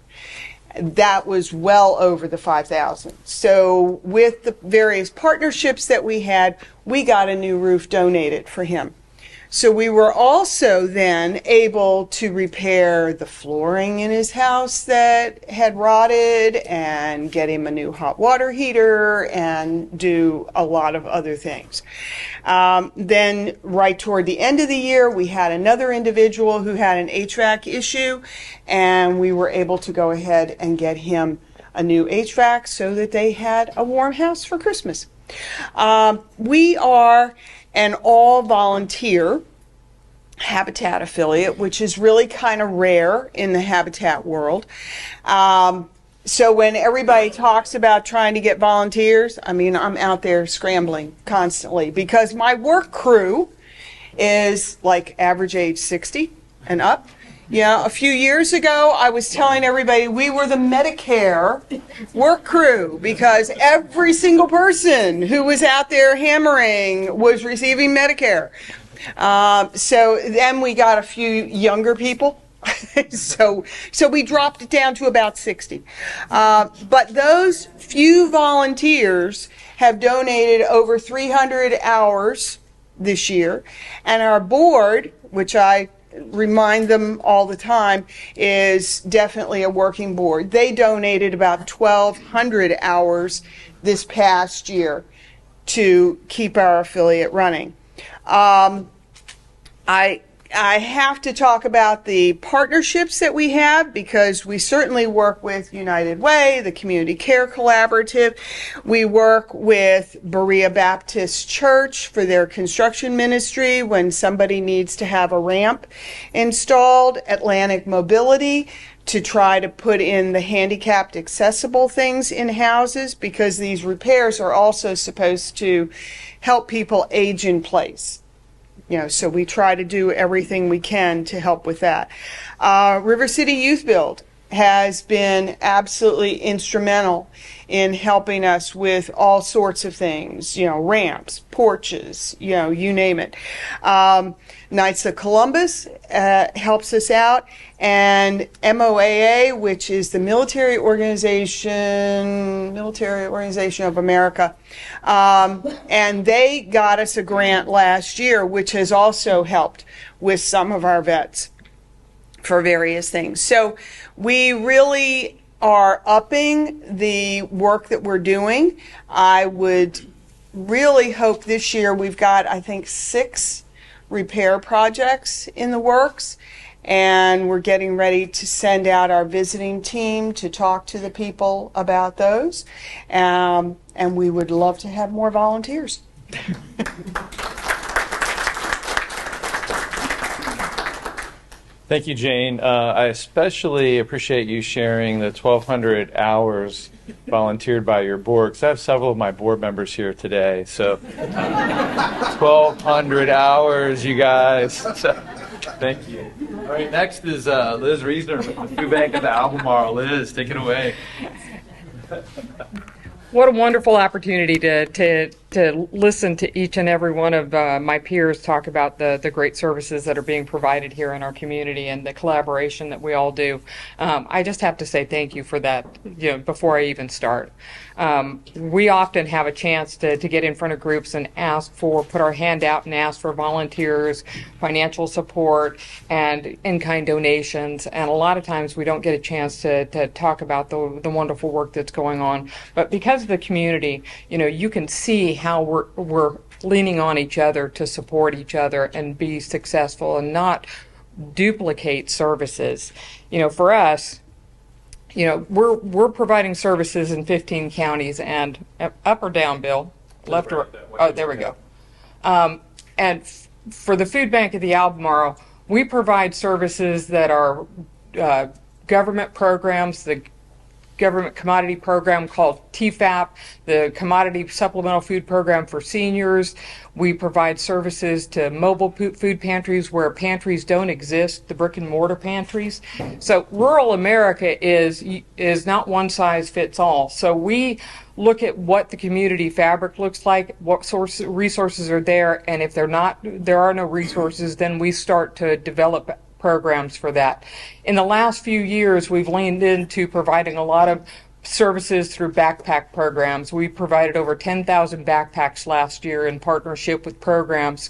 [SPEAKER 9] That was well over the $5,000. So with the various partnerships that we had, we got a new roof donated for him. So we were also then able to repair the flooring in his house that had rotted, and get him a new hot water heater, and do a lot of other things. Then right toward the end of the year, we had another individual who had an HVAC issue, and we were able to go ahead and get him a new HVAC so that they had a warm house for Christmas. We are an all-volunteer Habitat affiliate, which is really kind of rare in the Habitat world. So when everybody talks about trying to get volunteers, I mean, I'm out there scrambling constantly, because my work crew is like average age 60 and up. Yeah, a few years ago, I was telling everybody we were the Medicare work crew, because every single person who was out there hammering was receiving Medicare. So then we got a few younger people So we dropped it down to about 60. But those few volunteers have donated over 300 hours this year, and our board, which I remind them all the time, is definitely a working board. They donated about 1,200 hours this past year to keep our affiliate running. I have to talk about the partnerships that we have, because we certainly work with United Way, the Community Care Collaborative. We work with Berea Baptist Church for their construction ministry when somebody needs to have a ramp installed. Atlantic Mobility to try to put in the handicapped accessible things in houses, because these repairs are also supposed to help people age in place. So we try to do everything we can to help with that. River City Youth Build has been absolutely instrumental in helping us with all sorts of things, ramps, porches, you name it. Knights of Columbus helps us out, and MOAA, which is the Military Organization of America, and they got us a grant last year, which has also helped with some of our vets for various things. So we really are upping the work that we're doing. I would really hope this year we've got, I think, 6 repair projects in the works, and we're getting ready to send out our visiting team to talk to the people about those, and we would love to have more volunteers.
[SPEAKER 1] Thank you, Jane. I especially appreciate you sharing the 1,200 hours volunteered by your board, because I have several of my board members here today. So 1,200 hours, you guys. So, thank you. All right, next is Liz Reisner with the Food Bank of the Albemarle. Liz, take it away.
[SPEAKER 10] What a wonderful opportunity to listen to each and every one of my peers talk about the great services that are being provided here in our community and the collaboration that we all do. I just have to say thank you for that, before I even start. We often have a chance to get in front of groups and put our hand out and ask for volunteers, financial support, and in-kind donations. And a lot of times we don't get a chance to talk about the wonderful work that's going on. But because of the community, you can see how we're leaning on each other to support each other and be successful and not duplicate services. For us, we're providing services in 15 counties, and up or down, Bill? Left or oh, there we go. And for the Food Bank of the Albemarle, we provide services that are government programs, the government commodity program called TFAP, the Commodity Supplemental Food Program for seniors. We provide services to mobile food pantries where pantries don't exist, the brick and mortar pantries. So rural America is not one size fits all. So we look at what the community fabric looks like, what resources are there, and if there are no resources, then we start to develop programs for that. In the last few years, we've leaned into providing a lot of services through backpack programs. We provided over 10,000 backpacks last year in partnership with programs.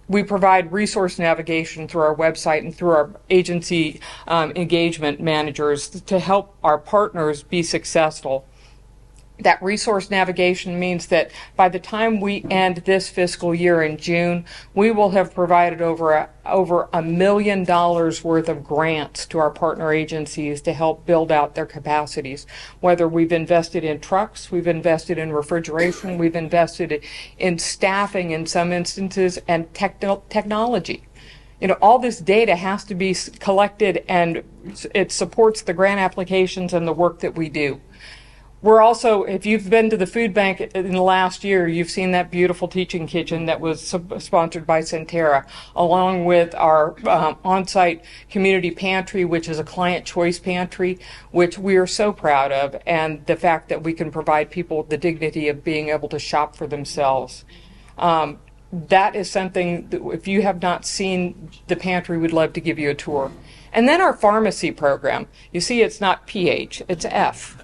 [SPEAKER 10] We provide resource navigation through our website and through our agency engagement managers to help our partners be successful. That resource navigation means that by the time we end this fiscal year in June, we will have provided over $1 million worth of grants to our partner agencies to help build out their capacities. Whether we've invested in trucks, we've invested in refrigeration, we've invested in staffing in some instances, and technology. All this data has to be collected, and it supports the grant applications and the work that we do. We're also, if you've been to the food bank in the last year, you've seen that beautiful teaching kitchen that was sponsored by Centera, along with our on-site community pantry, which is a client choice pantry, which we are so proud of, and the fact that we can provide people the dignity of being able to shop for themselves. that is something that if you have not seen the pantry, we'd love to give you a tour. And then our pharmacy program. You see, it's not PH, it's F.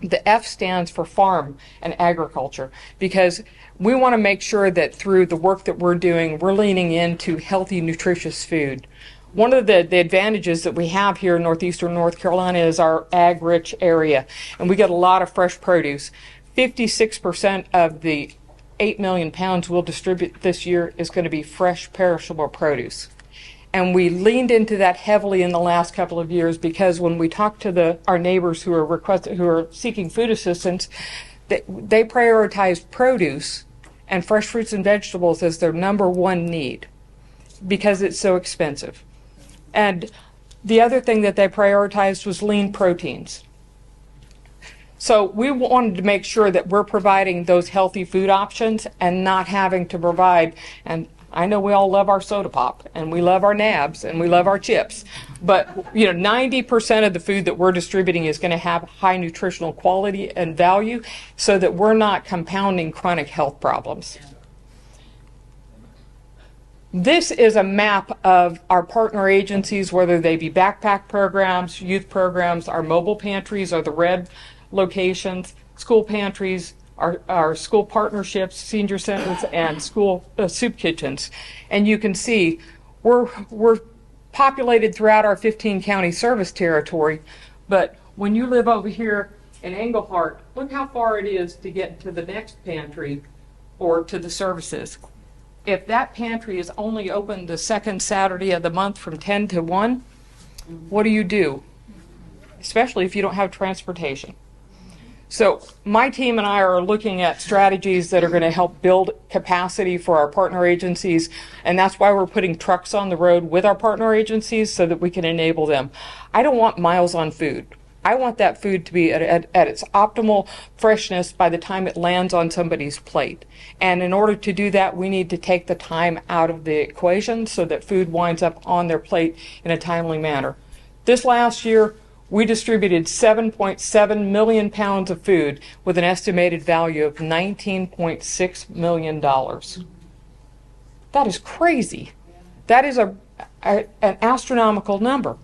[SPEAKER 10] The F stands for farm and agriculture, because we want to make sure that through the work that we're doing, we're leaning into healthy, nutritious food. One of the advantages that we have here in northeastern North Carolina is our ag-rich area, and we get a lot of fresh produce. 56% of the 8 million pounds we'll distribute this year is going to be fresh, perishable produce. And we leaned into that heavily in the last couple of years, because when we talk to our neighbors who are seeking food assistance, they prioritize produce and fresh fruits and vegetables as their number one need because it's so expensive. And the other thing that they prioritized was lean proteins. So we wanted to make sure that we're providing those healthy food options and not having to provide, and I know we all love our soda pop and we love our nabs and we love our chips, but 90% of the food that we're distributing is going to have high nutritional quality and value, so that we're not compounding chronic health problems. This is a map of our partner agencies, whether they be backpack programs, youth programs. Our mobile pantries are the red locations, school pantries, our school partnerships, senior centers, and school soup kitchens. And you can see we're populated throughout our 15 county service territory, but when you live over here in Englehart, look how far it is to get to the next pantry or to the services. If that pantry is only open the second Saturday of the month from 10 to 1, what do? Especially if you don't have transportation. So my team and I are looking at strategies that are going to help build capacity for our partner agencies, and that's why we're putting trucks on the road with our partner agencies so that we can enable them. I don't want miles on food. I want that food to be at its optimal freshness by the time it lands on somebody's plate. And in order to do that, we need to take the time out of the equation so that food winds up on their plate in a timely manner. This last year, we distributed 7.7 million pounds of food with an estimated value of $19.6 million. That is crazy. That is an astronomical number.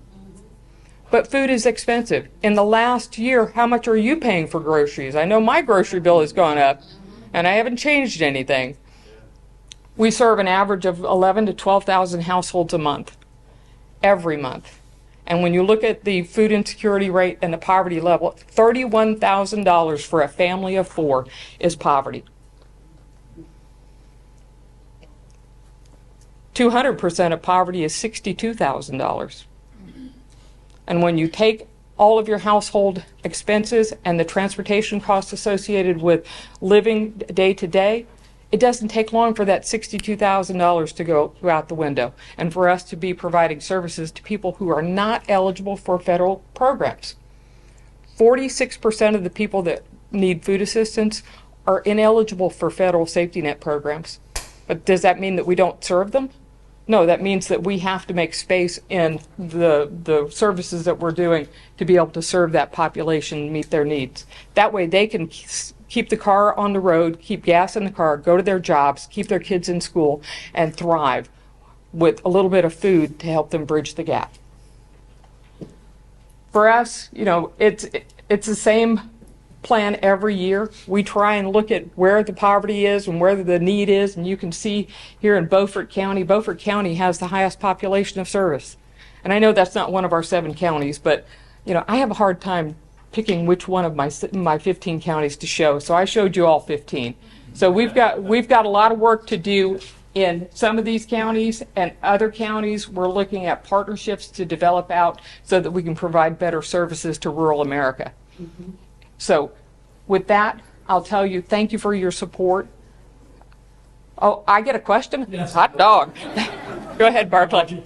[SPEAKER 10] But food is expensive. In the last year, how much are you paying for groceries? I know my grocery bill has gone up, and I haven't changed anything. We serve an average of 11,000 to 12,000 households a month, every month. And when you look at the food insecurity rate and the poverty level, $31,000 for a family of 4 is poverty. 200% of poverty is $62,000. And when you take all of your household expenses and the transportation costs associated with living day to day, it doesn't take long for that $62,000 to go out the window and for us to be providing services to people who are not eligible for federal programs. 46% of the people that need food assistance are ineligible for federal safety net programs. But does that mean that we don't serve them? No, that means that we have to make space in the services that we're doing to be able to serve that population and meet their needs. That way they can keep the car on the road, keep gas in the car, go to their jobs, keep their kids in school, and thrive with a little bit of food to help them bridge the gap. For us, it's the same plan every year. We try and look at where the poverty is and where the need is, and you can see here in Beaufort County has the highest population of service. And I know that's not one of our 7 counties, but I have a hard time picking which one of my 15 counties to show, so I showed you all 15. So we've got a lot of work to do in some of these counties, and other counties we're looking at partnerships to develop out so that we can provide better services to rural America. Mm-hmm. So with that, I'll tell you, thank you for your support. Oh, I get a question?
[SPEAKER 8] Yes.
[SPEAKER 10] Hot dog. Go ahead, Barclay.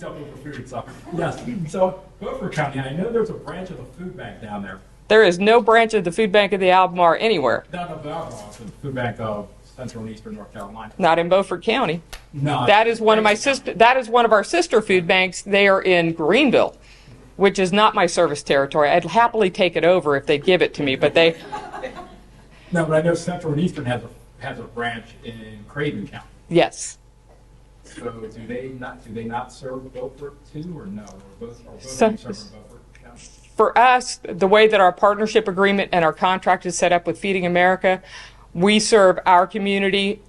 [SPEAKER 8] Yes, so Beaufort County, I know there's a branch of the food bank down there.
[SPEAKER 10] There is no branch of the food bank of the Albemarle anywhere.
[SPEAKER 8] Not of Albemarle, the food bank of Central and Eastern North Carolina.
[SPEAKER 10] Not in Beaufort County.
[SPEAKER 8] No.
[SPEAKER 10] That is one of our sister food banks. They are in Greenville, which is not my service territory. I'd happily take it over if they'd give it to me, but they...
[SPEAKER 8] No, but I know Central and Eastern has a branch in Craven County.
[SPEAKER 10] Yes.
[SPEAKER 8] So do they not serve Beaufort too, or no? Or both
[SPEAKER 10] So-
[SPEAKER 8] serving Beaufort County?
[SPEAKER 10] For us, the way that our partnership agreement and our contract is set up with Feeding America, we serve our community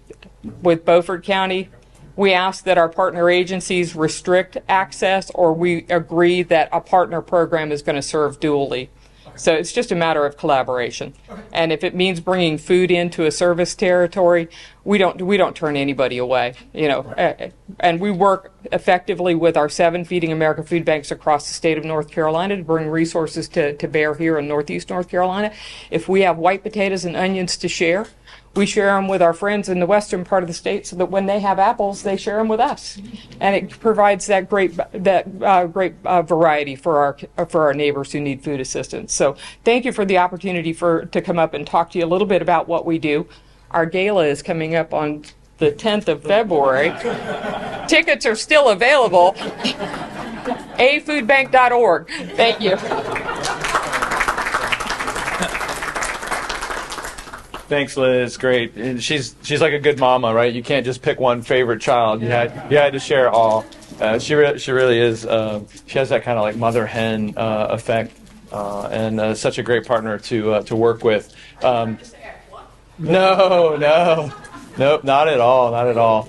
[SPEAKER 10] with Beaufort County. We ask that our partner agencies restrict access, or we agree that a partner program is going to serve dually. So it's just a matter of collaboration. And if it means bringing food into a service territory, we don't turn anybody away, and we work effectively with our 7 Feeding America food banks across the state of North Carolina to bring resources to bear here in Northeast North Carolina. If we have white potatoes and onions to share, we share them with our friends in the western part of the state, so that when they have apples, they share them with us, and it provides that great variety for our neighbors who need food assistance. So, thank you for the opportunity to come up and talk to you a little bit about what we do. Our gala is coming up on the 10th of February. Tickets are still available. afoodbank.org. Thank you.
[SPEAKER 1] Thanks, Liz. Great. And she's like a good mama, right? You can't just pick one favorite child. You had to share all. She really is. She has that kind of like mother hen effect, and such a great partner to work with. Nope, not at all.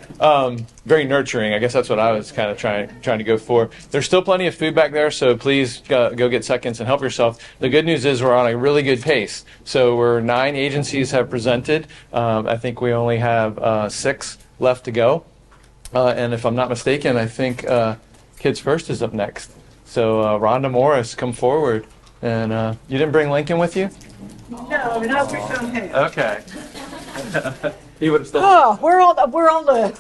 [SPEAKER 1] Very nurturing. I guess that's what I was kind of trying to go for. There's still plenty of food back there, so please go get seconds and help yourself. The good news is we're on a really good pace. So 9 agencies have presented. I think we only have 6 left to go. And if I'm not mistaken, I think Kids First is up next. So Rhonda Morris, come forward. And you didn't bring Lincoln with you?
[SPEAKER 11] No, we don't have.
[SPEAKER 1] Okay. He would have still.
[SPEAKER 11] Oh, we're on the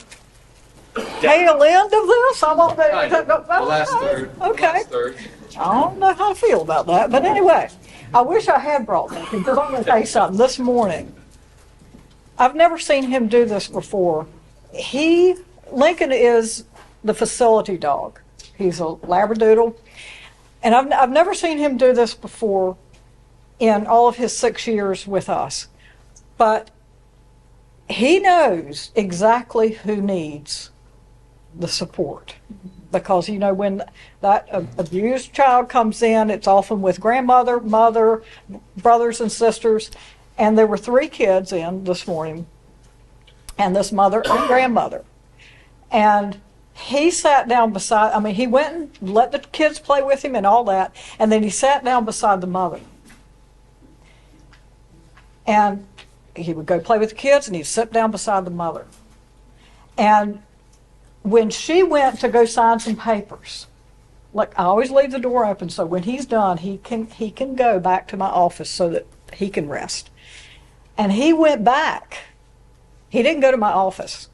[SPEAKER 11] tail end of this. I'm on
[SPEAKER 1] The last third.
[SPEAKER 11] Okay.
[SPEAKER 1] Last third.
[SPEAKER 11] I don't know how I feel about that, but anyway, I wish I had brought Lincoln, because I'm going to tell you something. This morning, I've never seen him do this before. Lincoln is the facility dog. He's a Labradoodle, and I've never seen him do this before in all of his 6 years with us. But he knows exactly who needs the support, because when that abused child comes in, it's often with grandmother, mother, brothers and sisters, and there were 3 kids in this morning, and this mother and grandmother, and he sat down he went and let the kids play with him and all that, and then he sat down beside the mother, and he would go play with the kids, and he'd sit down beside the mother. And when she went to go sign some papers, like, I always leave the door open, so when he's done, he can go back to my office so that he can rest. And he went back. He didn't go to my office.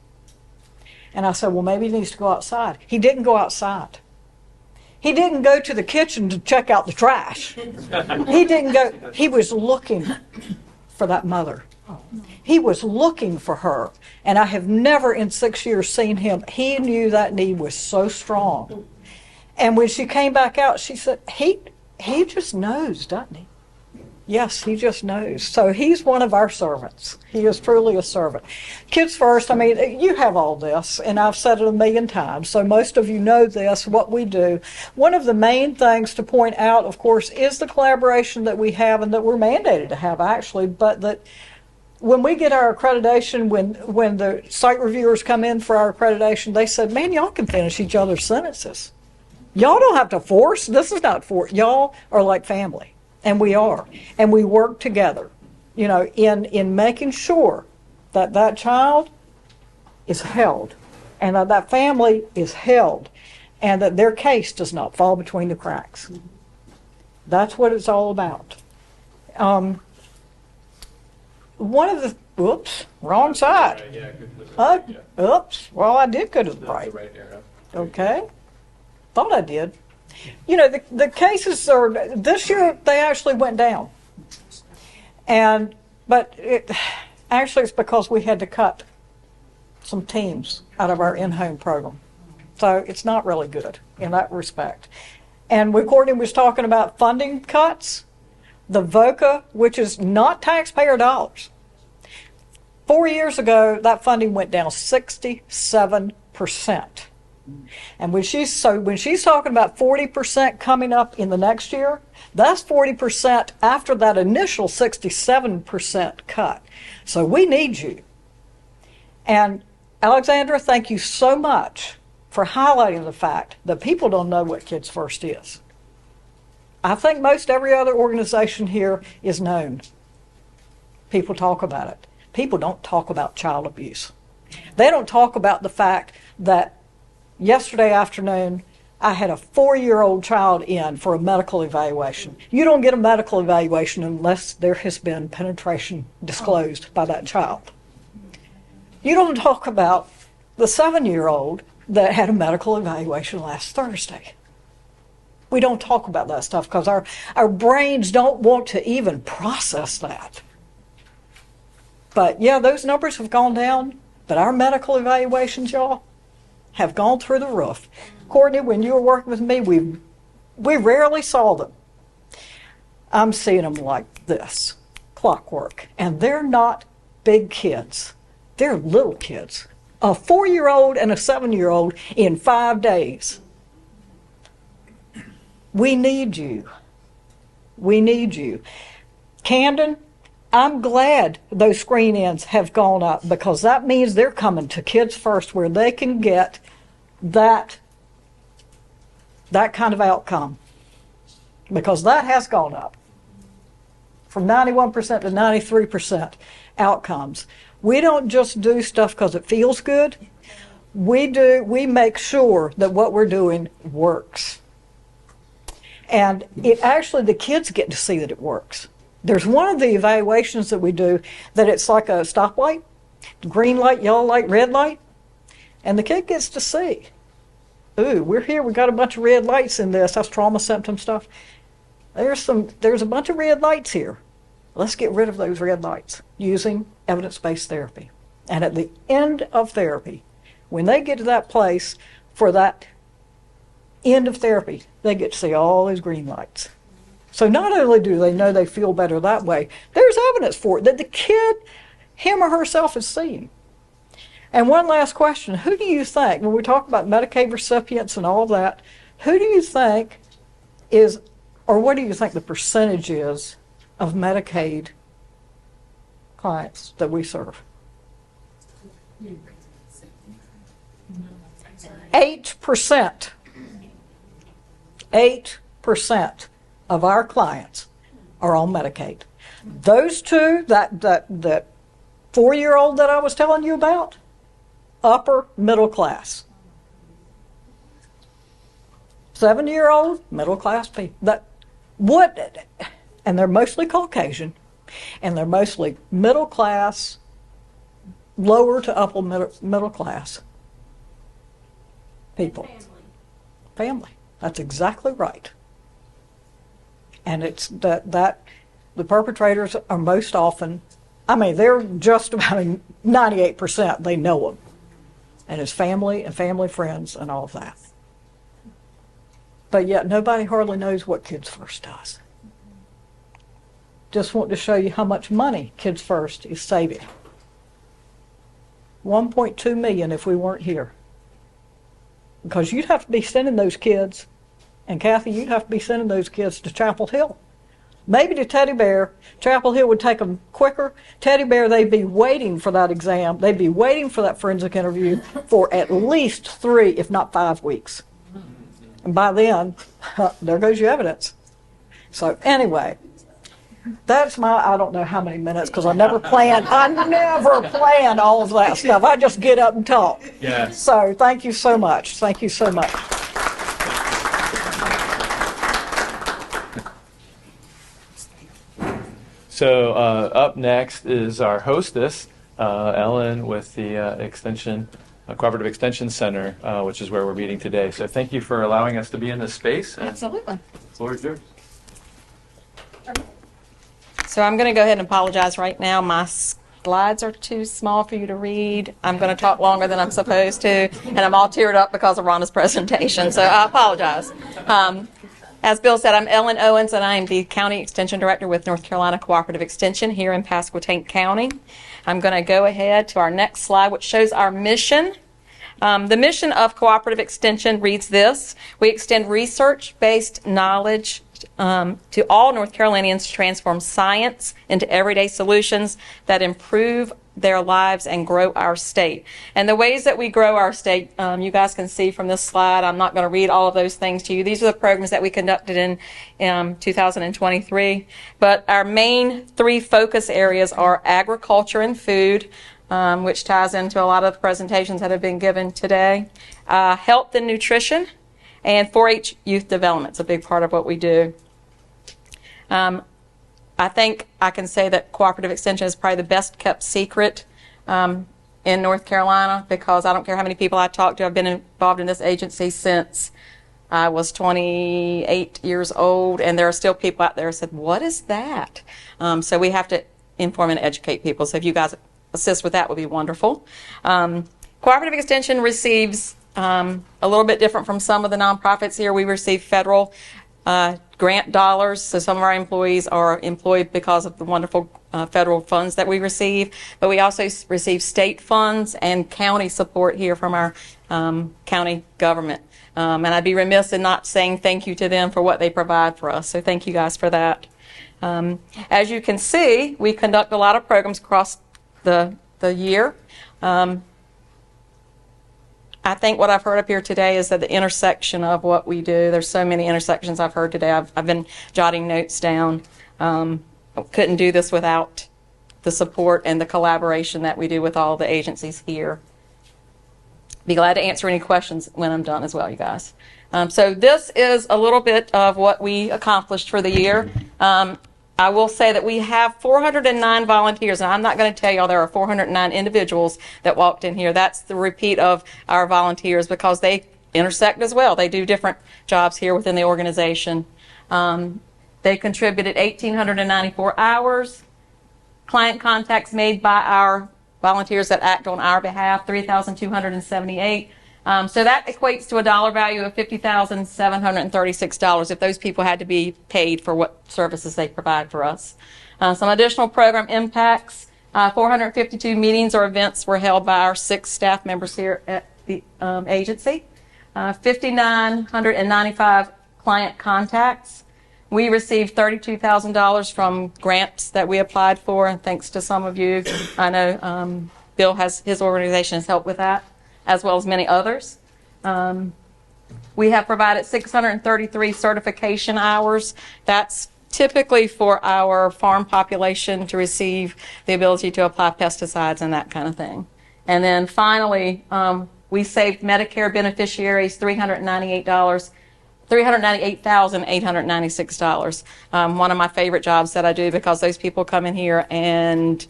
[SPEAKER 11] And I said, well, maybe he needs to go outside. He didn't go outside. He didn't go to the kitchen to check out the trash. He didn't go. He was looking for that mother. He was looking for her, and I have never in 6 years seen him. He knew that need was so strong. And when she came back out, she said, he just knows, doesn't he? Yes, he just knows. So he's one of our servants. He is truly a servant. Kids First, you have all this, and I've said it a million times, so most of you know this, what we do. One of the main things to point out, of course, is the collaboration that we have, and that we're mandated to have, actually, but that when we get our accreditation, when the site reviewers come in for our accreditation, they said, man, y'all can finish each other's sentences. Y'all don't have to force. This is not force. Y'all are like family. And we are. And we work together, in making sure that that child is held, and that that family is held, and that their case does not fall between the cracks. That's what it's all about. One of the, wrong side. Oops, well, I did go to the right. Okay, thought I did. The cases are, this year they actually went down. But it's because we had to cut some teams out of our in-home program. So it's not really good in that respect. And when Courtney was talking about funding cuts, the VOCA, which is not taxpayer dollars, 4 years ago, that funding went down 67%. And when she's talking about 40% coming up in the next year, that's 40% after that initial 67% cut. So we need you. And Alexandra, thank you so much for highlighting the fact that people don't know what Kids First is. I think most every other organization here is known. People talk about it. People don't talk about child abuse. They don't talk about the fact that yesterday afternoon, I had a 4-year-old child in for a medical evaluation. You don't get a medical evaluation unless there has been penetration disclosed by that child. You don't talk about the 7-year-old that had a medical evaluation last Thursday. We don't talk about that stuff because our brains don't want to even process that. But yeah, those numbers have gone down, but our medical evaluations, y'all, have gone through the roof. Courtney, when you were working with me, we rarely saw them. I'm seeing them like this, clockwork. And they're not big kids. They're little kids. A 4-year-old and a 7-year-old in 5 days. We need you. We need you. Camden, I'm glad those screen-ins have gone up because that means they're coming to Kids First where they can get that kind of outcome, because that has gone up from 91% to 93% outcomes. We don't just do stuff because it feels good. We make sure that what we're doing works. And it actually, the kids get to see that it works. There's one of the evaluations that we do that it's like a stoplight, green light, yellow light, red light, and the kid gets to see. Ooh, we're here, we got a bunch of red lights in this, that's trauma symptom stuff. There's a bunch of red lights here. Let's get rid of those red lights using evidence-based therapy. And at the end of therapy, when they get to that place for that end of therapy, they get to see all those green lights. So not only do they know they feel better that way, there's evidence for it that the kid, him or herself, is seeing. And one last question, who do you think, when we talk about Medicaid recipients and all of that, who do you think is, or what do you think the percentage is of Medicaid clients that we serve? 8%. 8% of our clients are on Medicaid. Those two, that 4-year-old that I was telling you about, upper middle class. 7-year-old, middle class people. And they're mostly Caucasian, and they're mostly middle class, lower to upper middle class people. Family. That's exactly right. And it's that the perpetrators are most often, they're just about 98%, they know them. And it's family and family friends and all of that. But yet nobody hardly knows what Kids First does. Just want to show you how much money Kids First is saving. $1.2 million if we weren't here. Because you'd have to be sending those kids, and Kathy, you'd have to be sending those kids to Chapel Hill. Maybe to Teddy Bear. Chapel Hill would take them quicker. Teddy Bear, they'd be waiting for that exam. They'd be waiting for that forensic interview for at least 3, if not 5 weeks. And by then, there goes your evidence. So anyway, that's I don't know how many minutes, because I never planned all of that stuff. I just get up and talk.
[SPEAKER 1] Yeah.
[SPEAKER 11] So thank you so much. Thank you so much.
[SPEAKER 1] So up next is our hostess, Ellen, with the Cooperative Extension Center, which is where we're meeting today. So thank you for allowing us to be in this space.
[SPEAKER 12] Absolutely.
[SPEAKER 1] The floor is yours.
[SPEAKER 12] So I'm going to go ahead and apologize right now. My slides are too small for you to read. I'm going to talk longer than I'm supposed to, and I'm all teared up because of Rhonda's presentation, so I apologize. As Bill said, I'm Ellen Owens, and I am the County Extension Director with North Carolina Cooperative Extension here in Pasquotank County. I'm going to go ahead to our next slide, which shows our mission. The mission of Cooperative Extension reads this: we extend research-based knowledge to all North Carolinians to transform science into everyday solutions that improve their lives and grow our state. And the ways that we grow our state, you guys can see from this slide. I'm not going to read all of those things to you. These are the programs that we conducted in 2023. But our main three focus areas are agriculture and food, which ties into a lot of the presentations that have been given today, health and nutrition, and 4-H youth development. It's a big part of what we do. I think I can say that Cooperative Extension is probably the best kept secret in North Carolina, because I don't care how many people I talk to. I've been involved in this agency since I was 28 years old, and there are still people out there who said, "What is that?" So we have to inform and educate people. So if you guys assist with that, would be wonderful. Cooperative Extension receives a little bit different from some of the nonprofits here. We receive federal grant dollars, so some of our employees are employed because of the wonderful federal funds that we receive, but we also receive state funds and county support here from our county government. And I'd be remiss in not saying thank you to them for what they provide for us, so thank you guys for that. As you can see, we conduct a lot of programs across the year. I think what I've heard up here today is that the intersection of what we do, there's so many intersections I've heard today. I've been jotting notes down. Couldn't do this without the support and the collaboration that we do with all the agencies here. Be glad to answer any questions when I'm done as well, you guys. So this is a little bit of what we accomplished for the year. I will say that we have 409 volunteers, and I'm not going to tell y'all there are 409 individuals that walked in here. That's the repeat of our volunteers, because they intersect as well. They do different jobs here within the organization. They contributed 1,894 hours. Client contacts made by our volunteers that act on our behalf, 3,278. So that equates to a dollar value of $50,736 if those people had to be paid for what services they provide for us. Some additional program impacts: 452 meetings or events were held by our 6 staff members here at the agency. 5,995 client contacts. We received $32,000 from grants that we applied for, and thanks to some of you, I know Bill his organization has helped with that, as well as many others. We have provided 633 certification hours. That's typically for our farm population to receive the ability to apply pesticides and that kind of thing. And then finally, we saved Medicare beneficiaries $398,896. One of my favorite jobs that I do, because those people come in here and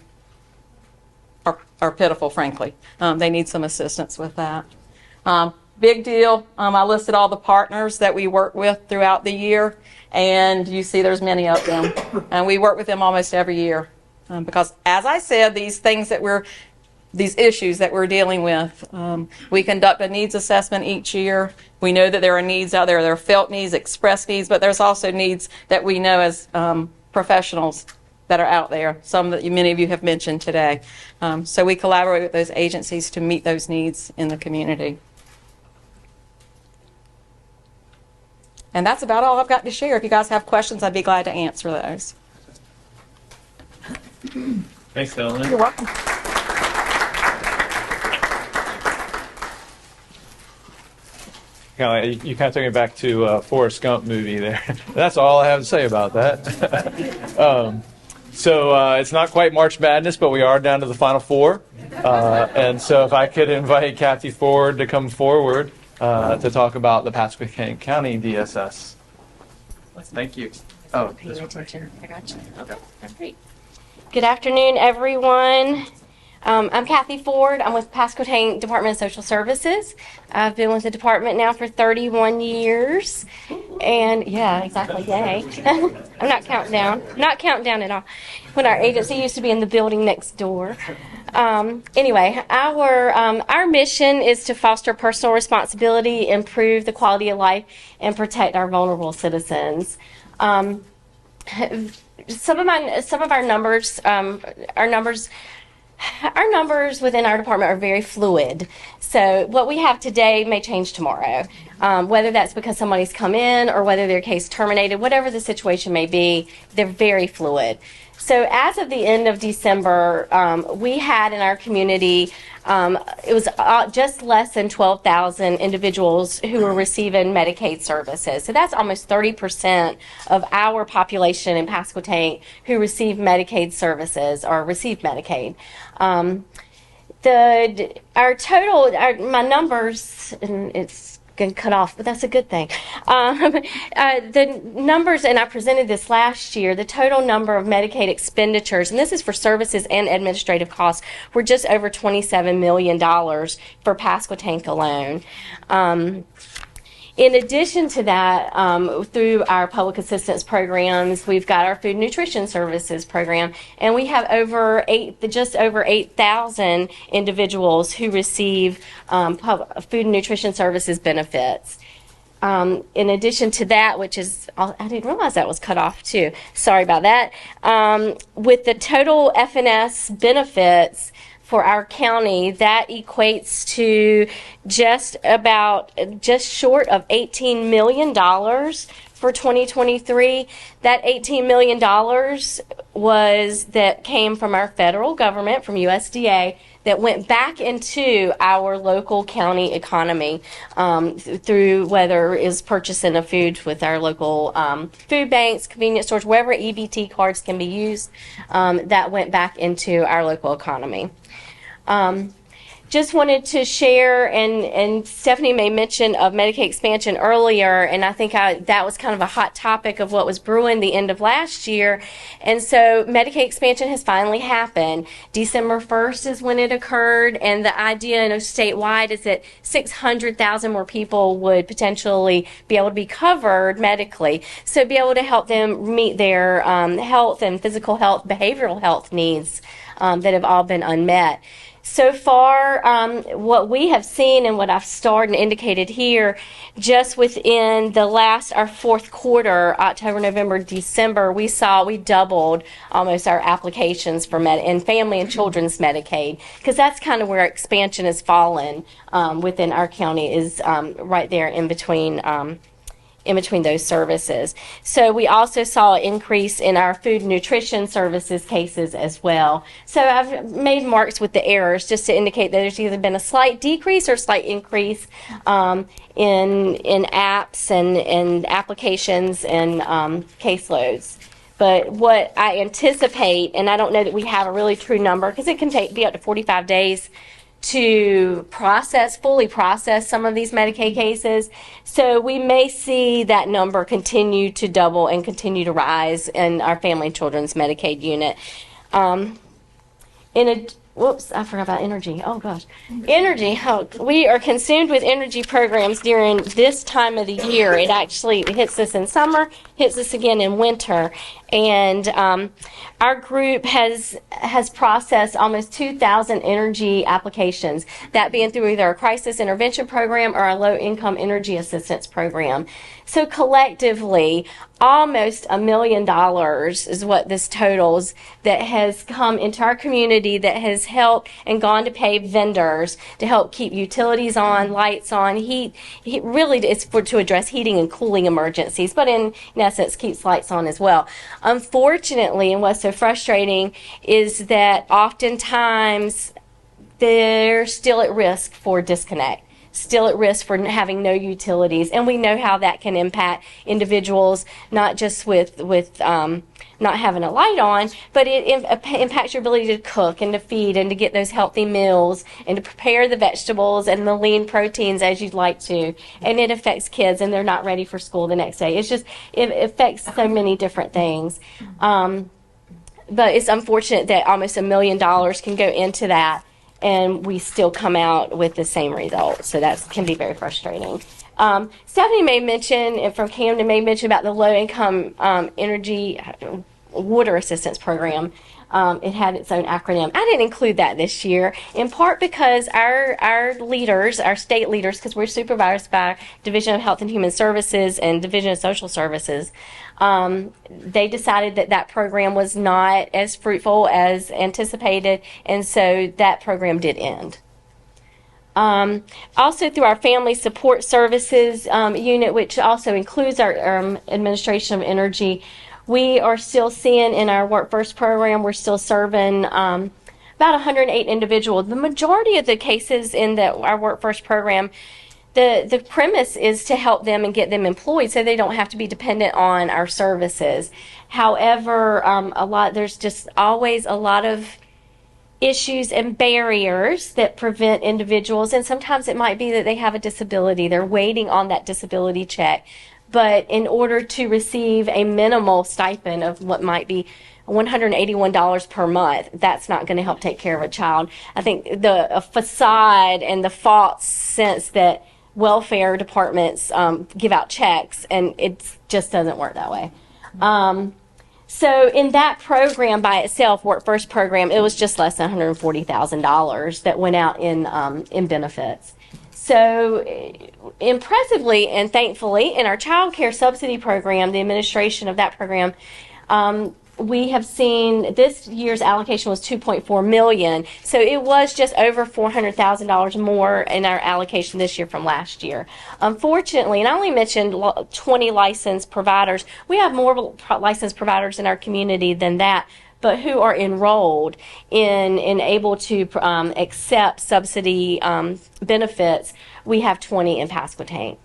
[SPEAKER 12] are pitiful, frankly. They need some assistance with that. Big deal. I listed all the partners that we work with throughout the year, and you see there's many of them. And we work with them almost every year, because, as I said, these issues that we're dealing with, we conduct a needs assessment each year. We know that there are needs out there. There are felt needs, expressed needs, but there's also needs that we know as professionals that are out there, some that many of you have mentioned today. So we collaborate with those agencies to meet those needs in the community. And that's about all I've got to share. If you guys have questions, I'd be glad to answer those.
[SPEAKER 1] Thanks, Ellen.
[SPEAKER 12] You're welcome.
[SPEAKER 1] You kind of took me back to Forrest Gump movie there. That's all I have to say about that. So it's not quite March Madness, but we are down to the Final Four. And so if I could invite Kathy Ford to come forward to talk about the Pasco County DSS. Thank you. Oh,
[SPEAKER 13] paying attention. I got you. Okay, great. Good afternoon, everyone. I'm Kathy Ford. I'm with Pasquotank Department of Social Services. I've been with the department now for 31 years. And yeah, exactly, yay. I'm not counting down. Not counting down at all. When our agency used to be in the building next door. Anyway, our mission is to foster personal responsibility, improve the quality of life, and protect our vulnerable citizens. Some of our numbers, our numbers within our department are very fluid. So what we have today may change tomorrow, whether that's because somebody's come in or whether their case terminated, whatever the situation may be, they're very fluid. So as of the end of December, we had in our community, it was just less than 12,000 individuals who were receiving Medicaid services. So that's almost 30% of our population in Pasquotank who receive Medicaid services or received Medicaid. My numbers, and it's going to cut off, but that's a good thing. The numbers, and I presented this last year, the total number of Medicaid expenditures, and this is for services and administrative costs, were just over $27 million for Pasquotank alone. In addition to that, through our public assistance programs, we've got our food nutrition services program, and we have just over 8,000 individuals who receive food and nutrition services benefits. In addition to that, which is, I didn't realize that was cut off too. Sorry about that. With the total FNS benefits for our county, that equates to just short of $18 million for 2023. That $18 million came from our federal government, from USDA, that went back into our local county economy through whether it's purchasing of food with our local food banks, convenience stores, wherever EBT cards can be used, that went back into our local economy. Just wanted to share, and Stephanie made mention of Medicaid expansion earlier, and I think that was kind of a hot topic of what was brewing the end of last year. And so Medicaid expansion has finally happened. December 1st is when it occurred, and the idea statewide is that 600,000 more people would potentially be able to be covered medically. So be able to help them meet their health and physical health, behavioral health needs that have all been unmet. So far, what we have seen and what I've starred and indicated here, just within our fourth quarter, October, November, December, we doubled almost our applications for and family and children's Medicaid, because that's kind of where expansion has fallen within our county, is right there in between those services. So we also saw an increase in our food and nutrition services cases as well. So I've made marks with the errors just to indicate that there's either been a slight decrease or slight increase in apps and applications and caseloads. But what I anticipate, and I don't know that we have a really true number, because it can be up to 45 days to fully process some of these Medicaid cases. So we may see that number continue to double and continue to rise in our family and children's Medicaid unit. Whoops, I forgot about energy. Oh, gosh. Energy. We are consumed with energy programs during this time of the year. It actually hits us in summer, hits us again in winter. And our group has processed almost 2,000 energy applications, that being through either a crisis intervention program or a low-income energy assistance program. So collectively, almost $1 million is what this totals, that has come into our community, that has helped and gone to pay vendors to help keep utilities on, lights on, heat. Really, it's to address heating and cooling emergencies, but in essence, keeps lights on as well. Unfortunately, and what's so frustrating is that oftentimes they're still at risk for disconnect, still at risk for having no utilities. And we know how that can impact individuals, not just with not having a light on, but it impacts your ability to cook and to feed and to get those healthy meals and to prepare the vegetables and the lean proteins as you'd like to. And it affects kids, and they're not ready for school the next day. It affects so many different things. But it's unfortunate that almost $1 million can go into that, and we still come out with the same result. So that can be very frustrating. Stephanie made mention, and from Camden made mention about the low-income energy water assistance program. it had its own acronym. I didn't include that this year, in part because our leaders, our state leaders, because we're supervised by Division of Health and Human Services and Division of Social Services, they decided that program was not as fruitful as anticipated, and so that program did end. Also through our Family Support Services unit, which also includes our Administration of Energy, we are still seeing in our Work First program, we're still serving about 108 individuals. The majority of the cases in our Work First program, the premise is to help them and get them employed so they don't have to be dependent on our services. However, there's just always a lot of issues and barriers that prevent individuals, and sometimes it might be that they have a disability. They're waiting on that disability check. But in order to receive a minimal stipend of what might be $181 per month, that's not going to help take care of a child. I think the facade and the false sense that welfare departments give out checks, and it just doesn't work that way. So in that program by itself, Work First program, it was just less than $140,000 that went out in benefits. So impressively and thankfully, in our child care subsidy program, the administration of that program, we have seen this year's allocation was $2.4 million. So it was just over $400,000 more in our allocation this year from last year. Unfortunately, and I only mentioned 20 licensed providers, we have more licensed providers in our community than that, but who are enrolled in able to accept subsidy benefits. We have 20 in Pasquotank.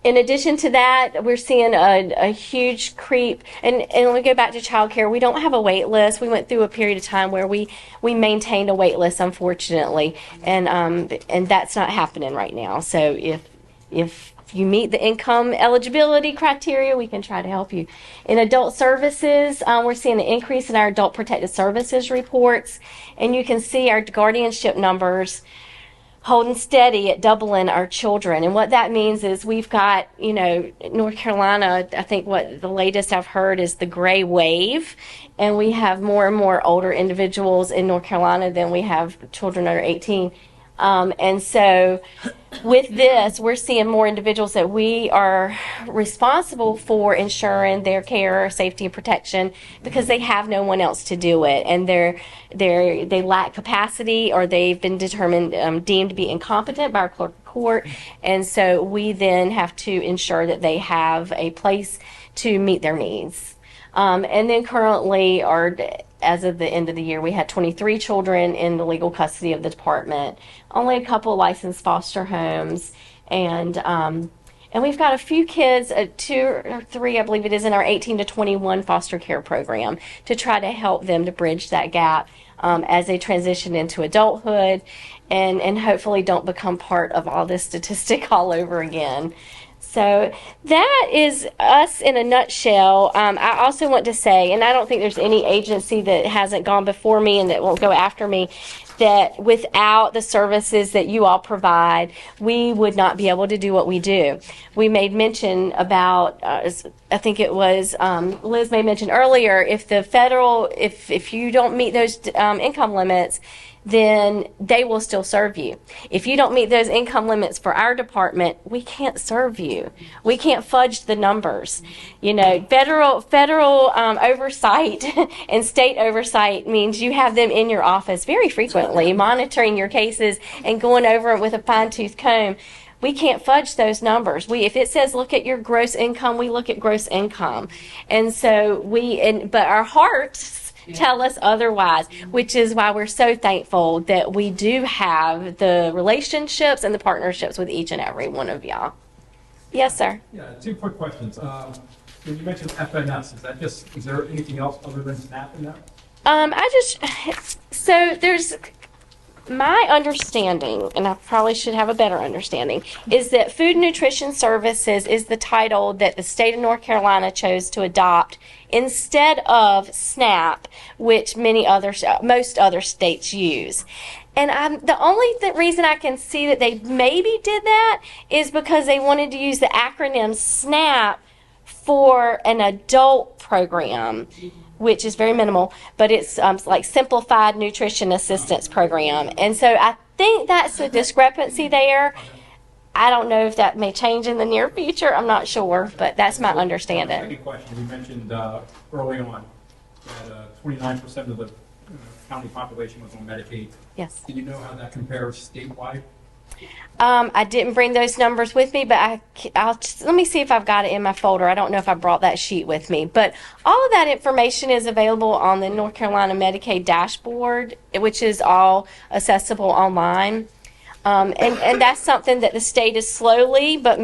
[SPEAKER 13] In addition to that, we're seeing a huge creep, and when we go back to child care, we don't have a wait list. We went through a period of time where we maintained a wait list, unfortunately, and that's not happening right now. So if you meet the income eligibility criteria, we can try to help you. In adult services, we're seeing an increase in our adult protective services reports, and you can see our guardianship numbers holding steady at doubling our children. And what that means is we've got, North Carolina, I think what the latest I've heard is the gray wave, and we have more and more older individuals in North Carolina than we have children under 18. And so with this, we're seeing more individuals that we are responsible for ensuring their care, safety, and protection because they have no one else to do it, and they lack capacity, or they've been deemed to be incompetent by our clerk of court, and so we then have to ensure that they have a place to meet their needs. And then currently, as of the end of the year, we had 23 children in the legal custody of the department, only a couple licensed foster homes, and we've got a few kids, 2 or 3, I believe it is, in our 18 to 21 foster care program to try to help them to bridge that gap as they transition into adulthood and hopefully don't become part of all this statistic all over again. So that is us in a nutshell. I also want to say, and I don't think there's any agency that hasn't gone before me and that won't go after me, that without the services that you all provide, we would not be able to do what we do. We made mention about, I think it was Liz made mention earlier, if you don't meet those income limits, then they will still serve you. If you don't meet those income limits for our department, we can't serve you. We can't fudge the numbers. Federal oversight and state oversight means you have them in your office very frequently, monitoring your cases and going over it with a fine-tooth comb. We can't fudge those numbers. If it says look at your gross income, we look at gross income. And so but our hearts tell us otherwise, which is why we're so thankful that we do have the relationships and the partnerships with each and every one of y'all. Yes, sir.
[SPEAKER 14] Yeah, 2 quick questions. When you mentioned FNS, is there anything else other than SNAP in that?
[SPEAKER 13] So there's my understanding, and I probably should have a better understanding, is that Food and Nutrition Services is the title that the state of North Carolina chose to adopt instead of SNAP, which most other states use. And the only reason I can see that they maybe did that is because they wanted to use the acronym SNAP for an adult program. which is very minimal, but it's like simplified nutrition assistance program. And so I think that's a discrepancy there. I don't know if that may change in the near future. I'm not sure, but that's my understanding.
[SPEAKER 14] Second question, you mentioned early on that 29% of the county population was on Medicaid.
[SPEAKER 13] Yes.
[SPEAKER 14] Do you know how that compares statewide?
[SPEAKER 13] I didn't bring those numbers with me, but let me see if I've got it in my folder. I don't know if I brought that sheet with me, but all of that information is available on the North Carolina Medicaid dashboard, which is all accessible online. And that's something that the state is slowly but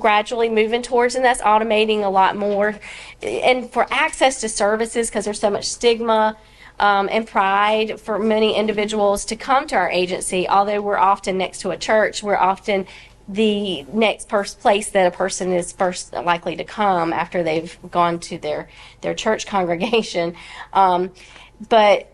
[SPEAKER 13] gradually moving towards, and that's automating a lot more. And for access to services, because there's so much stigma and pride for many individuals to come to our agency, although we're often next to a church, we're often the next place that a person is first likely to come after they've gone to their church congregation. But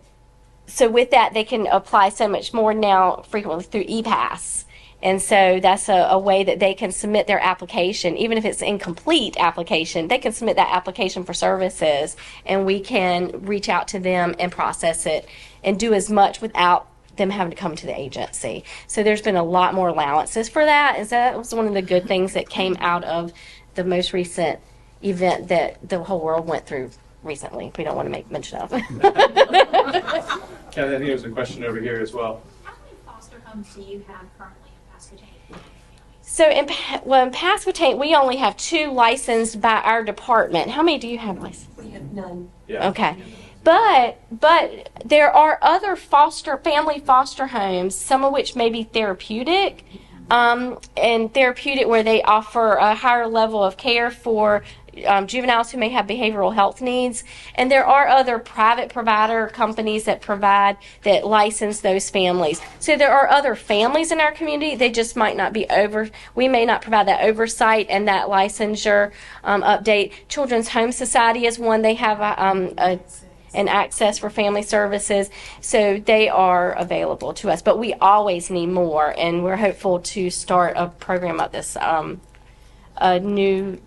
[SPEAKER 13] so with that, they can apply so much more now frequently through ePass. And so that's a way that they can submit their application. Even if it's an incomplete application, they can submit that application for services, and we can reach out to them and process it and do as much without them having to come to the agency. So there's been a lot more allowances for that. And so that was one of the good things that came out of the most recent event that the whole world went through recently. We don't want to make mention of.
[SPEAKER 1] Kathy, I think there's a question over here as well.
[SPEAKER 15] How many foster homes do you have currently in Pasquotank?
[SPEAKER 13] So in Pasquotank, we only have 2 licensed by our department. How many do you have licensed?
[SPEAKER 15] We have none.
[SPEAKER 1] Yeah.
[SPEAKER 13] Okay. But there are other family foster homes, some of which may be therapeutic, and therapeutic where they offer a higher level of care for juveniles who may have behavioral health needs. And there are other private provider companies that license those families. So there are other families in our community. They just might not be we may not provide that oversight and that licensure update. Children's Home Society is one. They have an access for family services. So they are available to us. But we always need more, and we're hopeful to start a program of this, a new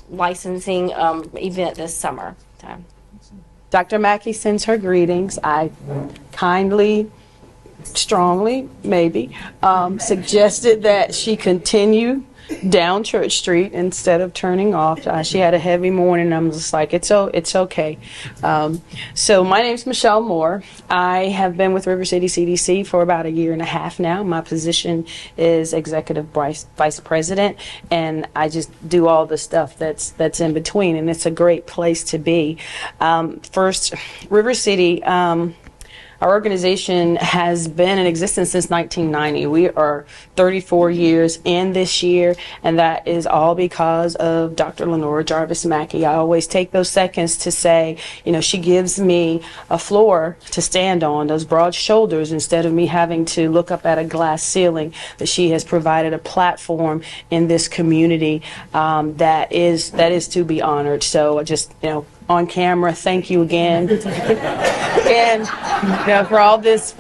[SPEAKER 13] licensing event this summer.
[SPEAKER 7] Dr. Mackey sends her greetings. I kindly, strongly, maybe, suggested that she continue down Church Street instead of turning off. She had a heavy morning. I'm just like, it's okay. So my name's Michelle Moore. I have been with River City CDC for about 1.5 years now. My position is Executive Vice President, and I just do all the stuff that's in between, and it's a great place to be. First, River City, our organization has been in existence since 1990. We are 34 years in this year, and that is all because of Dr. Lenora Jarvis Mackey. I always take those seconds to say, she gives me a floor to stand on, those broad shoulders, instead of me having to look up at a glass ceiling, that she has provided a platform in this community that is to be honored. So just, on camera, thank you again, and for all this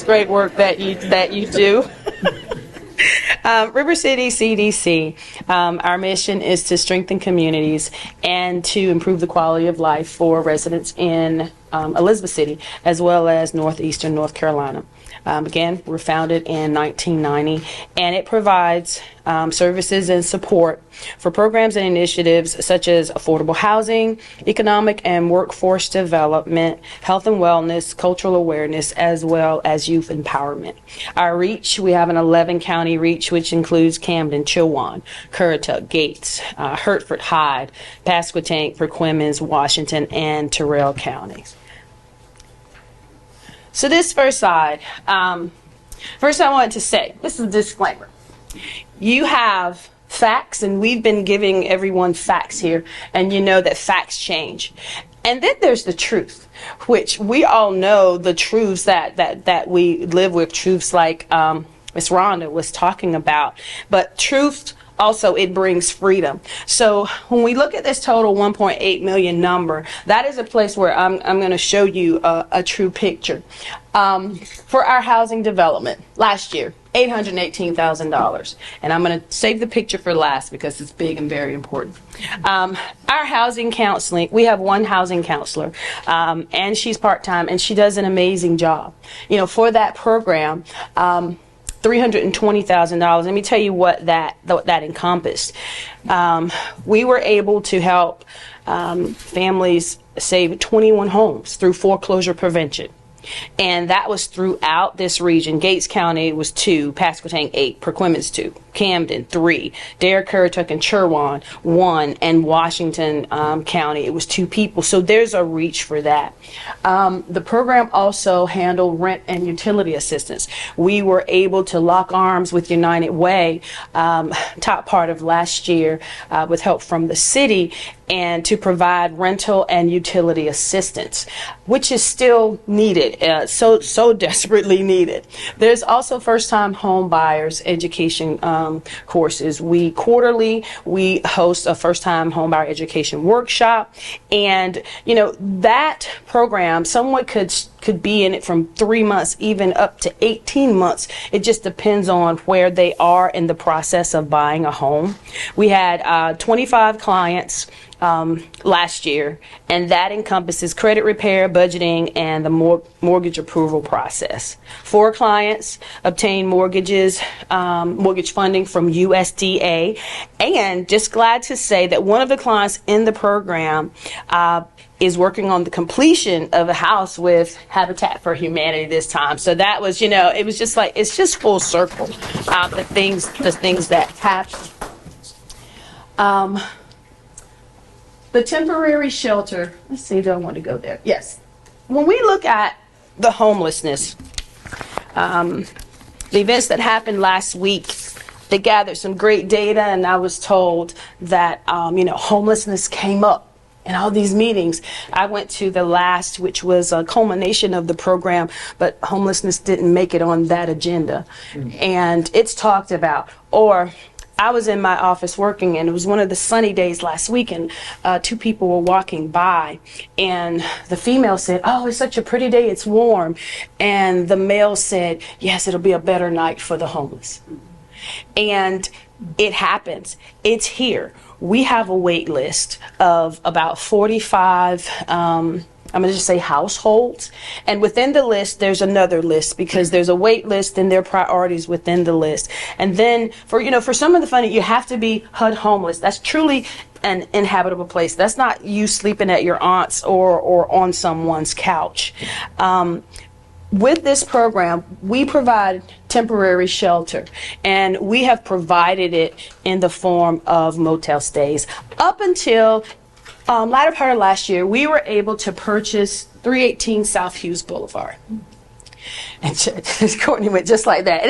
[SPEAKER 7] great work that you do. River City CDC, our mission is to strengthen communities and to improve the quality of life for residents in Elizabeth City as well as northeastern North Carolina. Again, we're founded in 1990, and it provides services and support for programs and initiatives such as affordable housing, economic and workforce development, health and wellness, cultural awareness, as well as youth empowerment. Our reach, we have an 11-county reach, which includes Camden, Chowan, Currituck, Gates, Hertford, Hyde, Pasquotank, Perquimans, Washington, and Terrell counties. So this first slide, first I wanted to say, this is a disclaimer. You have facts, and we've been giving everyone facts here, and you know that facts change. And then there's the truth, which we all know the truths that we live with, truths like Ms. Rhonda was talking about. But truth also, it brings freedom. So when we look at this total 1.8 million number, that is a place where I'm going to show you a true picture. For our housing development, last year,
[SPEAKER 16] $818,000. And I'm going to save the picture for last because it's big and very important. Our housing counseling, we have one housing counselor, and she's part-time, and she does an amazing job. You know, for that program, $320,000. Let me tell you what that encompassed. We were able to help families save 21 homes through foreclosure prevention. And that was throughout this region. Gates County was 2, Pasquotank 8, Perquimans 2, Camden 3, Dare, Currituck, and Chirwan 1, and Washington County it was 2 people. So there's a reach for that. The program also handled rent and utility assistance. We were able to lock arms with United Way top part of last year with help from the city, and to provide rental and utility assistance, which is still needed, so desperately needed. There's also first-time home buyers education courses. Quarterly we host a first-time home buyer education workshop, and you know that program, someone could be in it from 3 months even up to 18 months. It just depends on where they are in the process of buying a home. We had 25 clients last year, and that encompasses credit repair, budgeting, and the mortgage approval process. 4 clients obtained mortgages, mortgage funding from USDA, and just glad to say that one of the clients in the program is working on the completion of a house with Habitat for Humanity this time. So that was, you know, it was just like, it's just full circle, the things that happen. The temporary shelter, let's see, do I want to go there? Yes. When we look at the homelessness, the events that happened last week, they gathered some great data, and I was told that, you know, homelessness came up in all these meetings. I went to the last, which was a culmination of the program, but homelessness didn't make it on that agenda. And it's talked about, or I was in my office working, and it was one of the sunny days last week, and 2 people were walking by, and the female said, "Oh, it's such a pretty day, it's warm." And the male said, "Yes, it'll be a better night for the homeless." And it happens. It's here. We have a wait list of about 45 I'm going to just say households. And within the list, there's another list, because there's a wait list and there are priorities within the list. And then for some of the funding, you have to be HUD homeless. That's truly an inhabitable place. That's not you sleeping at your aunt's or on someone's couch. With this program, we provide temporary shelter, and we have provided it in the form of motel stays. Up until latter part of last year, we were able to purchase 318 South Hughes Boulevard. And Courtney went just like that.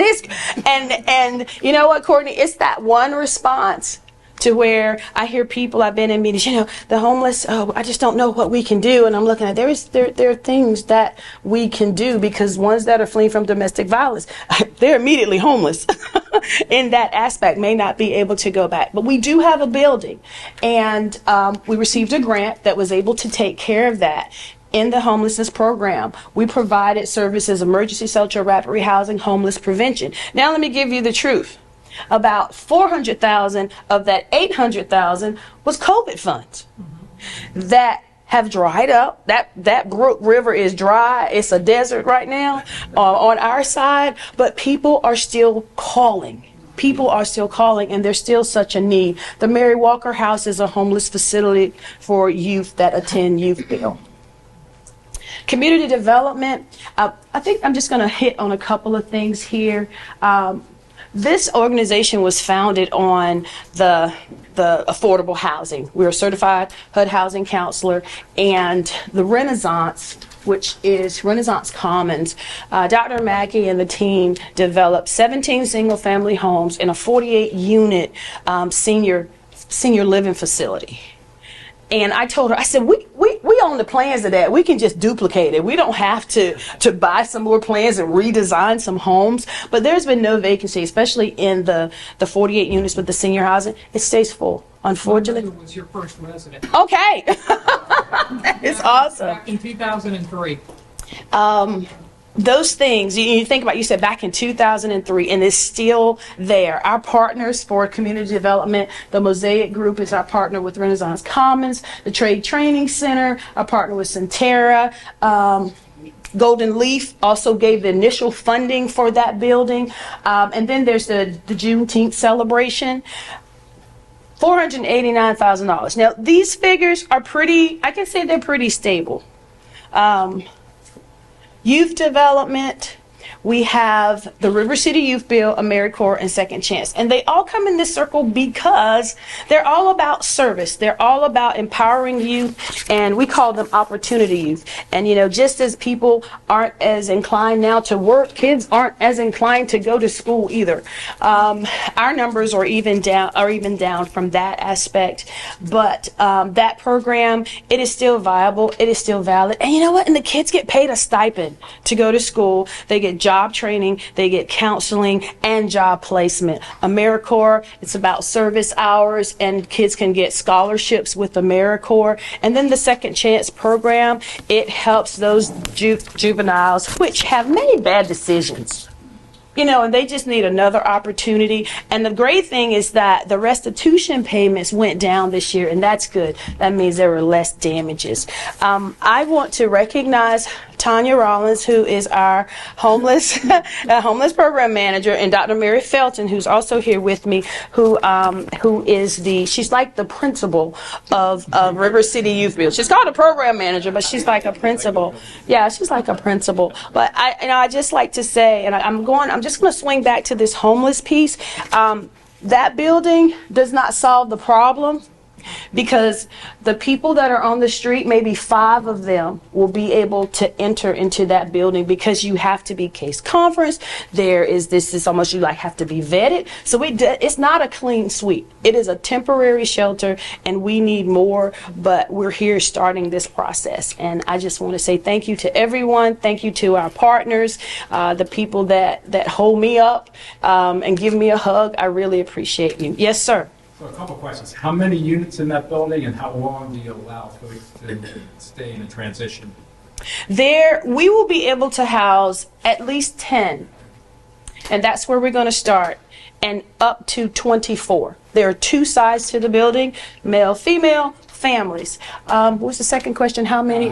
[SPEAKER 16] And you know what, Courtney? It's that one response to where I hear people, I've been in meetings, you know, the homeless, oh, I just don't know what we can do. And I'm looking at, there are things that we can do, because ones that are fleeing from domestic violence, they're immediately homeless in that aspect, may not be able to go back. But we do have a building, and we received a grant that was able to take care of that. In the homelessness program, we provided services, emergency shelter, rapid rehousing, homeless prevention. Now let me give you the truth. About $400,000 of that $800,000 was COVID funds that have dried up. That Brook River is dry. It's a desert right now on our side, but people are still calling. People are still calling, and there's still such a need. The Mary Walker House is a homeless facility for youth that attend Youthville. Community development, I think I'm just going to hit on a couple of things here. This organization was founded on the affordable housing. We're a certified HUD housing counselor, and the Renaissance, which is Renaissance Commons. Dr. Mackey and the team developed 17 single-family homes in a 48-unit senior living facility. And I told her, I said, we own the plans of that. We can just duplicate it. We don't have to buy some more plans and redesign some homes. But there's been no vacancy, especially in the 48 units with the senior housing. It stays full, unfortunately.
[SPEAKER 14] My mother was your first resident.
[SPEAKER 16] Okay. That is awesome.
[SPEAKER 14] Back in 2003.
[SPEAKER 16] those things you think about, you said back in 2003, and it's still there. Our partners for community development, the Mosaic Group is our partner with Renaissance Commons, the Trade Training Center, our partner with Centerra. Golden Leaf also gave the initial funding for that building. And then there's the Juneteenth celebration. $489,000. Now, these figures are pretty, I can say they're pretty stable. Youth development, we have the River City Youth Bill, AmeriCorps, and Second Chance. And they all come in this circle because they're all about service. They're all about empowering youth, and we call them opportunity youth. And, just as people aren't as inclined now to work, kids aren't as inclined to go to school either. Our numbers are even down from that aspect. But that program, it is still viable. It is still valid. And you know what? And the kids get paid a stipend to go to school. They get job training, they get counseling and job placement. AmeriCorps, it's about service hours, and kids can get scholarships with AmeriCorps. And then the Second Chance program, it helps those juveniles which have made bad decisions. And they just need another opportunity. And the great thing is that the restitution payments went down this year, and that's good. That means there were less damages. I want to recognize Tanya Rollins, who is our homeless program manager, and Dr. Mary Felton, who's also here with me, who is she's like the principal of River City Youth Bill. She's called a program manager, but she's like a principal. Yeah, she's like a principal. But I just like to say, and I'm just going to swing back to this homeless piece. That building does not solve the problem, because the people that are on the street, maybe 5 of them will be able to enter into that building, because you have to be case conference. This is almost, you have to be vetted. So it's not a clean sweep. It is a temporary shelter, and we need more, but we're here starting this process. And I just want to say thank you to everyone. Thank you to our partners, the people that hold me up and give me a hug. I really appreciate you. Yes, sir.
[SPEAKER 14] So a couple questions. How many units in that building, and how long do you allow folks to stay in a transition?
[SPEAKER 16] We will be able to house at least 10, and that's where we're going to start, and up to 24. There are 2 sides to the building, male, female, families. What's the second question? How many?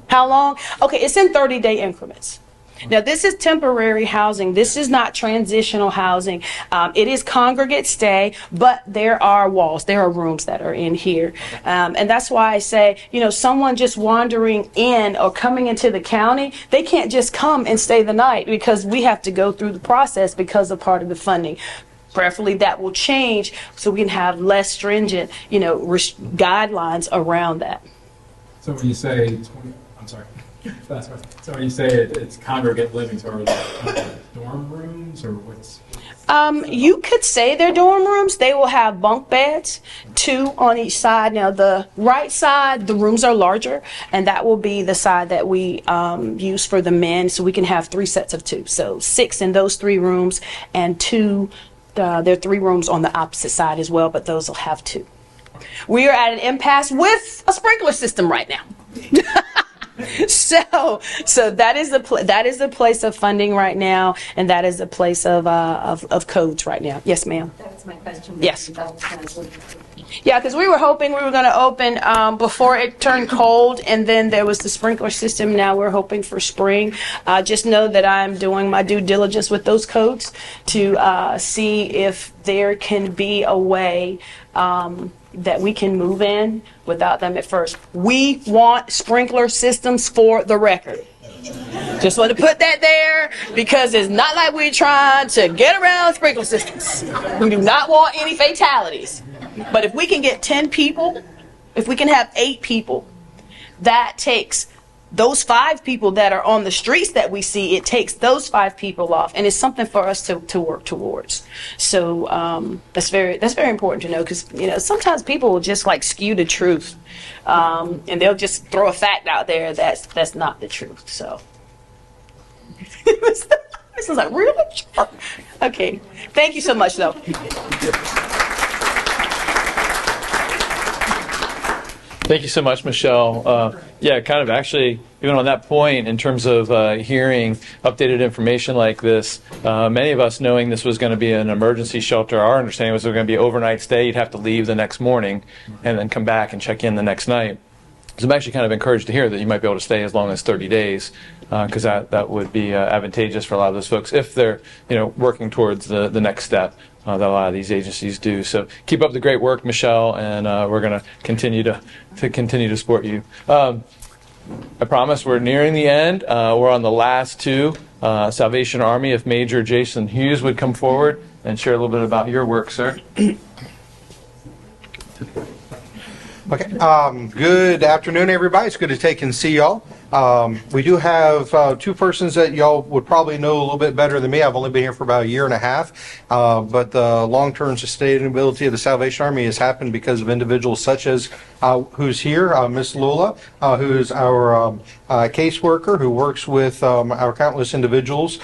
[SPEAKER 16] How long? Okay, it's in 30-day increments. Now, this is temporary housing. This is not transitional housing. It is congregate stay, but there are walls. There are rooms that are in here. And that's why I say, someone just wandering in or coming into the county, they can't just come and stay the night, because we have to go through the process because of part of the funding. Prayerfully, that will change so we can have less stringent, guidelines around that.
[SPEAKER 14] So when you say, I'm sorry. So when you say it's congregate living, so are they dorm rooms, or what's?
[SPEAKER 16] You could say they're dorm rooms. They will have bunk beds, 2 on each side. Now, the right side, the rooms are larger, and that will be the side that we use for the men, so we can have 3 sets of 2. So 6 in those 3 rooms, and 2, there are 3 rooms on the opposite side as well, but those will have 2. We are at an impasse with a sprinkler system right now. So that is the place of funding right now, and that is the place of codes right now. Yes, ma'am.
[SPEAKER 6] That's my question.
[SPEAKER 16] Yes. Yeah, because we were hoping we were going to open before it turned cold, and then there was the sprinkler system. Now we're hoping for spring. Just know that I'm doing my due diligence with those codes to see if there can be a way that we can move in without them at first. We want sprinkler systems, for the record. Just want to put that there, because it's not like we're trying to get around sprinkler systems. We do not want any fatalities. But if we can get 10 people, if we can have 8 people, that takes those 5 people that are on the streets that we see, it takes those 5 people off, and it's something for us to work towards. So that's very important to know, because sometimes people will just skew the truth, and they'll just throw a fact out there that's not the truth. So this is really sharp. Okay, thank you so much, though.
[SPEAKER 1] Thank you so much, Michelle. Yeah, kind of actually, even on that point, in terms of hearing updated information like this, many of us knowing this was going to be an emergency shelter, our understanding was it was going to be an overnight stay. You'd have to leave the next morning and then come back and check in the next night. So I'm actually kind of encouraged to hear that you might be able to stay as long as 30 days, because that would be advantageous for a lot of those folks if they're working towards the next step that a lot of these agencies do. So keep up the great work, Michelle, and we're going to continue to support you. I promise we're nearing the end. We're on the last two. Salvation Army, if Major Jason Hughes would come forward and share a little bit about your work, sir.
[SPEAKER 17] Okay. Good afternoon, everybody. It's good to take and see y'all. We do have two persons that y'all would probably know a little bit better than me. I've only been here for about a year and a half, but the long-term sustainability of the Salvation Army has happened because of individuals such as who's here, Miss Lola, who's our caseworker who works with our countless individuals,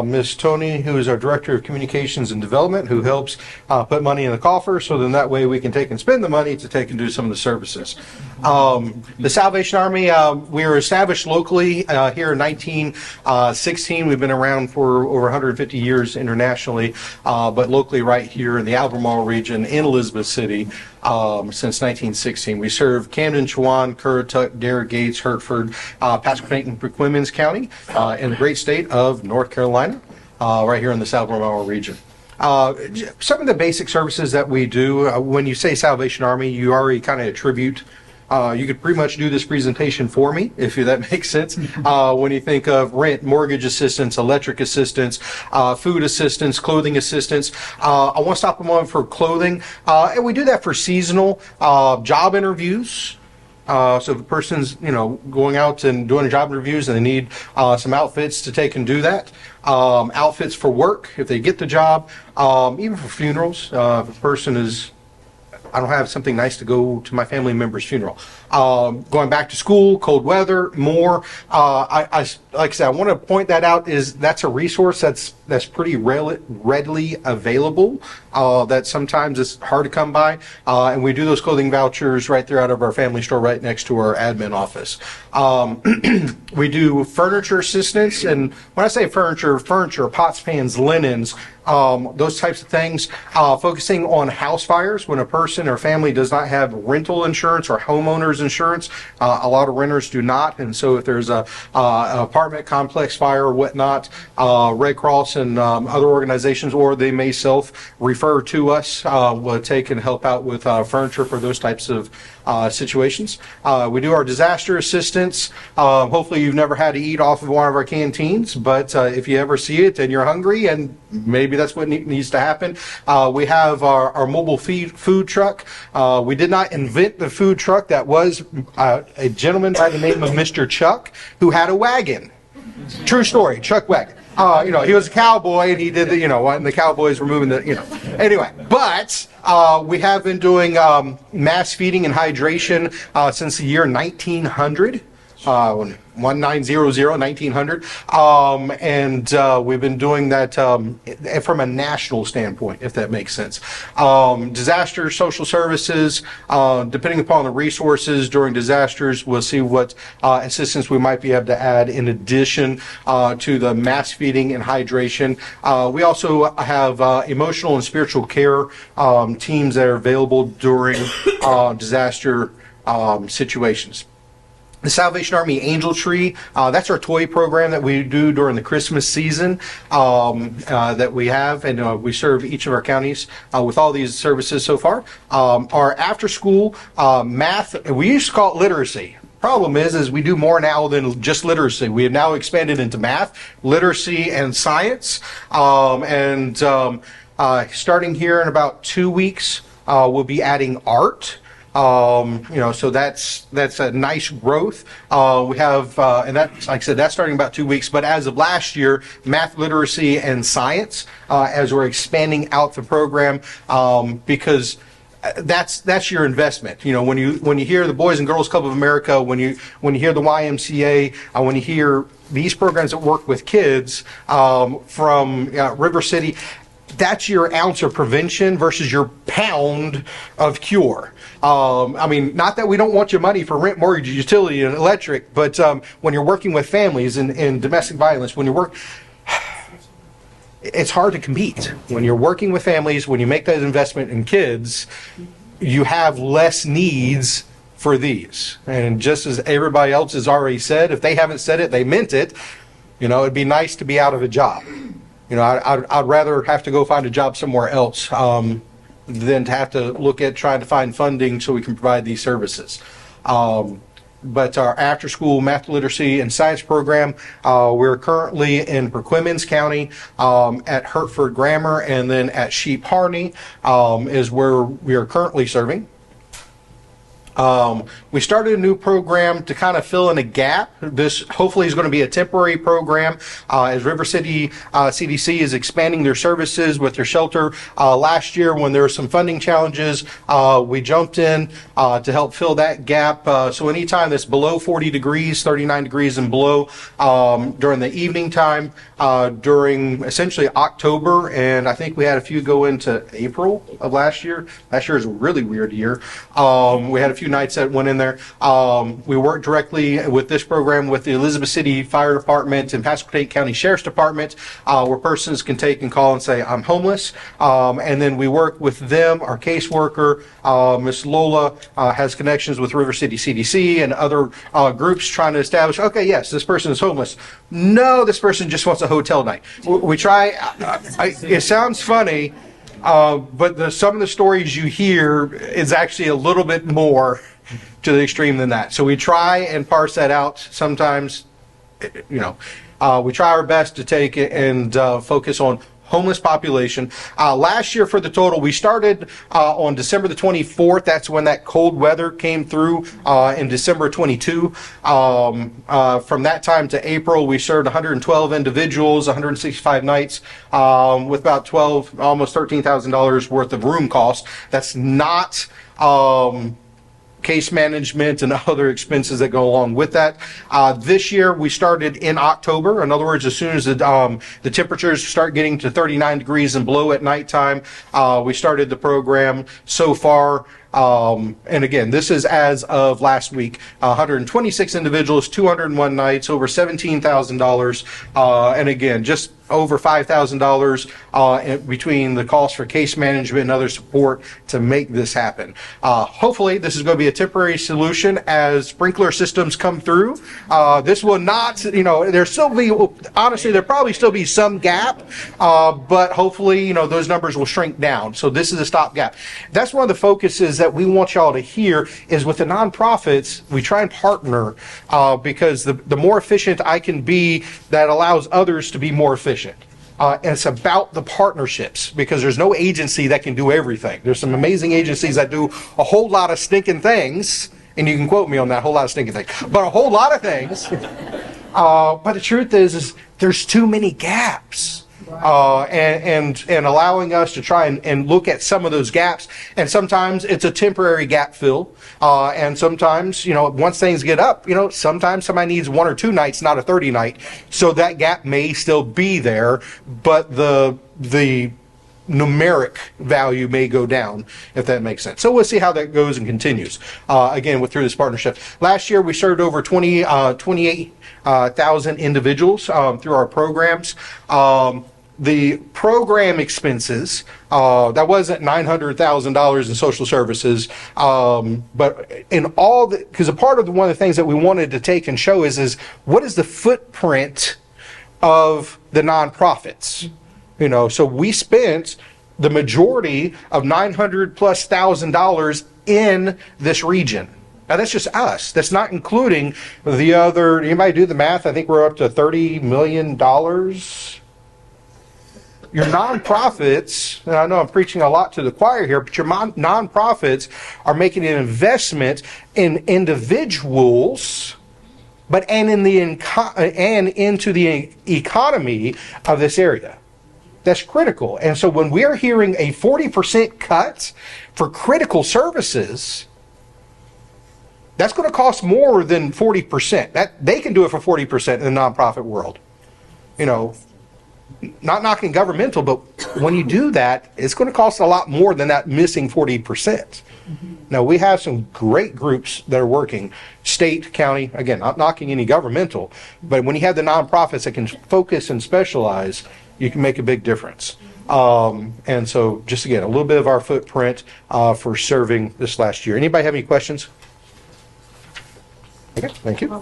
[SPEAKER 17] Miss Tony, who is our Director of Communications and Development, who helps put money in the coffer, so then that way we can take and spend the money to take and do some of the services. The Salvation Army, we were established locally here in 1916. We've been around for over 150 years internationally, but locally right here in the Albemarle region in Elizabeth City since 1916. We serve Camden, Chowan, Currituck, Dare, Gates, Hertford, Pasquotank, and Perquimans County in the great state of North Carolina, right here in the Albemarle region. Some of the basic services that we do, when you say Salvation Army, you already kind of attribute. You could pretty much do this presentation for me, if that makes sense. When you think of rent, mortgage assistance, electric assistance, food assistance, clothing assistance. I want to stop a moment for clothing. And we do that for seasonal job interviews. So if the person's, going out and doing job interviews and they need some outfits to take and do that. Outfits for work, if they get the job. Even for funerals, if a person is... I don't have something nice to go to my family member's funeral. Going back to school, cold weather, more. Like I said, I want to point that out. That's a resource that's pretty readily available. That sometimes it's hard to come by, and we do those clothing vouchers right there out of our family store, right next to our admin office. We do furniture assistance, and when I say furniture, pots, pans, linens. Those types of things, focusing on house fires when a person or family does not have rental insurance or homeowner's insurance. A lot of renters do not, and so if there's an apartment complex fire or whatnot, Red Cross and other organizations, or they may self-refer to us, will take and help out with furniture for those types of situations. We do our disaster assistance. Hopefully you've never had to eat off of one of our canteens, but if you ever see it and you're hungry, and maybe that's what needs to happen, we have our mobile food truck. We did not invent the food truck. That was a gentleman by the name of Mr. Chuck who had a wagon. True story, Chuck Wagon. He was a cowboy, and he did and the cowboys were moving anyway. But we have been doing mass feeding and hydration since the year 1900. 1900, and we've been doing that from a national standpoint, if that makes sense. Disaster social services, depending upon the resources during disasters, we'll see what assistance we might be able to add in addition to the mass feeding and hydration. We also have emotional and spiritual care teams that are available during disaster situations. The Salvation Army Angel Tree, that's our toy program that we do during the Christmas season that we have, and we serve each of our counties with all these services so far. Our after-school math, we used to call it literacy. Problem is we do more now than just literacy. We have now expanded into math, literacy, and science. Starting here in about 2 weeks, we'll be adding art. So that's a nice growth. We have, and that's, like I said, that's starting about 2 weeks. But as of last year, math, literacy, and science, as we're expanding out the program, because that's your investment. When you hear the Boys and Girls Club of America, when you hear the YMCA, when you hear these programs that work with kids from River City. that's your ounce of prevention versus your pound of cure. I mean, not that we don't want your money for rent, mortgage, utility, and electric, but when you're working with families in domestic violence, it's hard to compete. When you're working with families, when you make that investment in kids, you have less needs for these. And just as everybody else has already said, if they haven't said it, they meant it. It'd be nice to be out of a job. I'd rather have to go find a job somewhere else than to have to look at trying to find funding so we can provide these services. But our after-school math literacy and science program, we're currently in Perquimans County at Hertford Grammar, and then at Sheep Harney is where we are currently serving. We started a new program to kind of fill in a gap. This hopefully is going to be a temporary program as River City CDC is expanding their services with their shelter. Last year when there were some funding challenges, we jumped in to help fill that gap. So anytime that's below 40 degrees, 39 degrees and below during the evening time, during essentially October, and I think we had a few go into April of last year. Last year is a really weird year. We had a few nights that went in there. We worked directly with this program with the Elizabeth City Fire Department and Pasco County Sheriff's Department, where persons can take and call and say, I'm homeless. And then we work with them. Our caseworker, Miss Lola, has connections with River City CDC and other groups trying to establish, okay, yes, this person is homeless. No, this person just wants a hotel night. We try, it sounds funny, but some of the stories you hear is actually a little bit more to the extreme than that. So we try and parse that out. Sometimes, we try our best to take it and focus on homeless population. Last year for the total, we started on December the 24th. That's when that cold weather came through in December 22. From that time to April, we served 112 individuals, 165 nights, with about almost $13,000 worth of room costs. That's not case management and other expenses that go along with that. This year we started in October. In other words, as soon as the temperatures start getting to 39 degrees and below at nighttime, we started the program. So far, and again, this is as of last week, 126 individuals, 201 nights, over $17,000, and again, just over $5,000 between the cost for case management and other support to make this happen. Hopefully, this is going to be a temporary solution as sprinkler systems come through. This will not, there'll probably still be some gap, but hopefully, those numbers will shrink down. So this is a stopgap. That's one of the focuses that we want y'all to hear is with the nonprofits, we try and partner because the more efficient I can be, that allows others to be more efficient. And it's about the partnerships because there's no agency that can do everything. There's some amazing agencies that do a whole lot of stinking things, and you can quote me on that, whole lot of stinking things, but a whole lot of things. But the truth is there's too many gaps. And allowing us to try and look at some of those gaps. And sometimes it's a temporary gap fill. And sometimes, once things get up, sometimes somebody needs 1 or 2 nights, not a 30 night. So that gap may still be there, but the numeric value may go down, if that makes sense. So we'll see how that goes and continues. Again, through this partnership. Last year, we served over 28,000 individuals through our programs. The program expenses, that wasn't $900,000 in social services, but in all because one of the things that we wanted to take and show is what is the footprint of the nonprofits? So we spent the majority of $900,000+ in this region. Now that's just us. That's not including the other. Anybody do the math? I think we're up to $30 million. Your nonprofits, and I know I'm preaching a lot to the choir here, but your nonprofits are making an investment in individuals, and into the economy of this area. That's critical. And so when we're hearing a 40% cut for critical services, that's going to cost more than 40%. That they can do it for 40% in the nonprofit world. not knocking governmental, but when you do that, it's going to cost a lot more than that missing 40%. Now, we have some great groups that are working, state, county, again, not knocking any governmental, but when you have the nonprofits that can focus and specialize, you can make a big difference. And so just again, a little bit of our footprint for serving this last year. Anybody have any questions? Okay, thank you.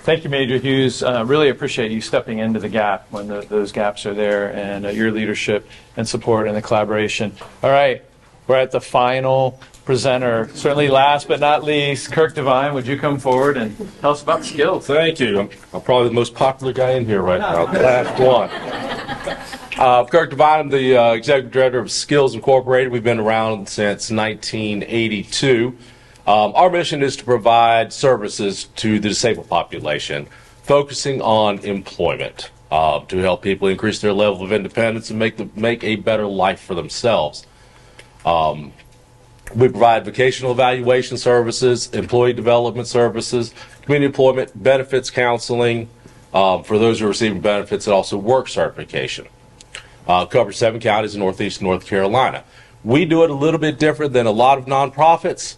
[SPEAKER 1] Thank you, Major Hughes. Really appreciate you stepping into the gap when those gaps are there, and your leadership and support and the collaboration. All right, we're at the final presenter. Certainly last but not least, Kirk Devine, would you come forward and tell us about skills?
[SPEAKER 18] Thank you. I'm probably the most popular guy in here right now, the last one. Kirk Devine, I'm the Executive Director of Skills Incorporated. We've been around since 1982. Our mission is to provide services to the disabled population, focusing on employment to help people increase their level of independence and make a better life for themselves. We provide vocational evaluation services, employee development services, community employment, benefits counseling for those who are receiving benefits, and also work certification. Covers 7 counties in Northeast North Carolina. We do it a little bit different than a lot of nonprofits.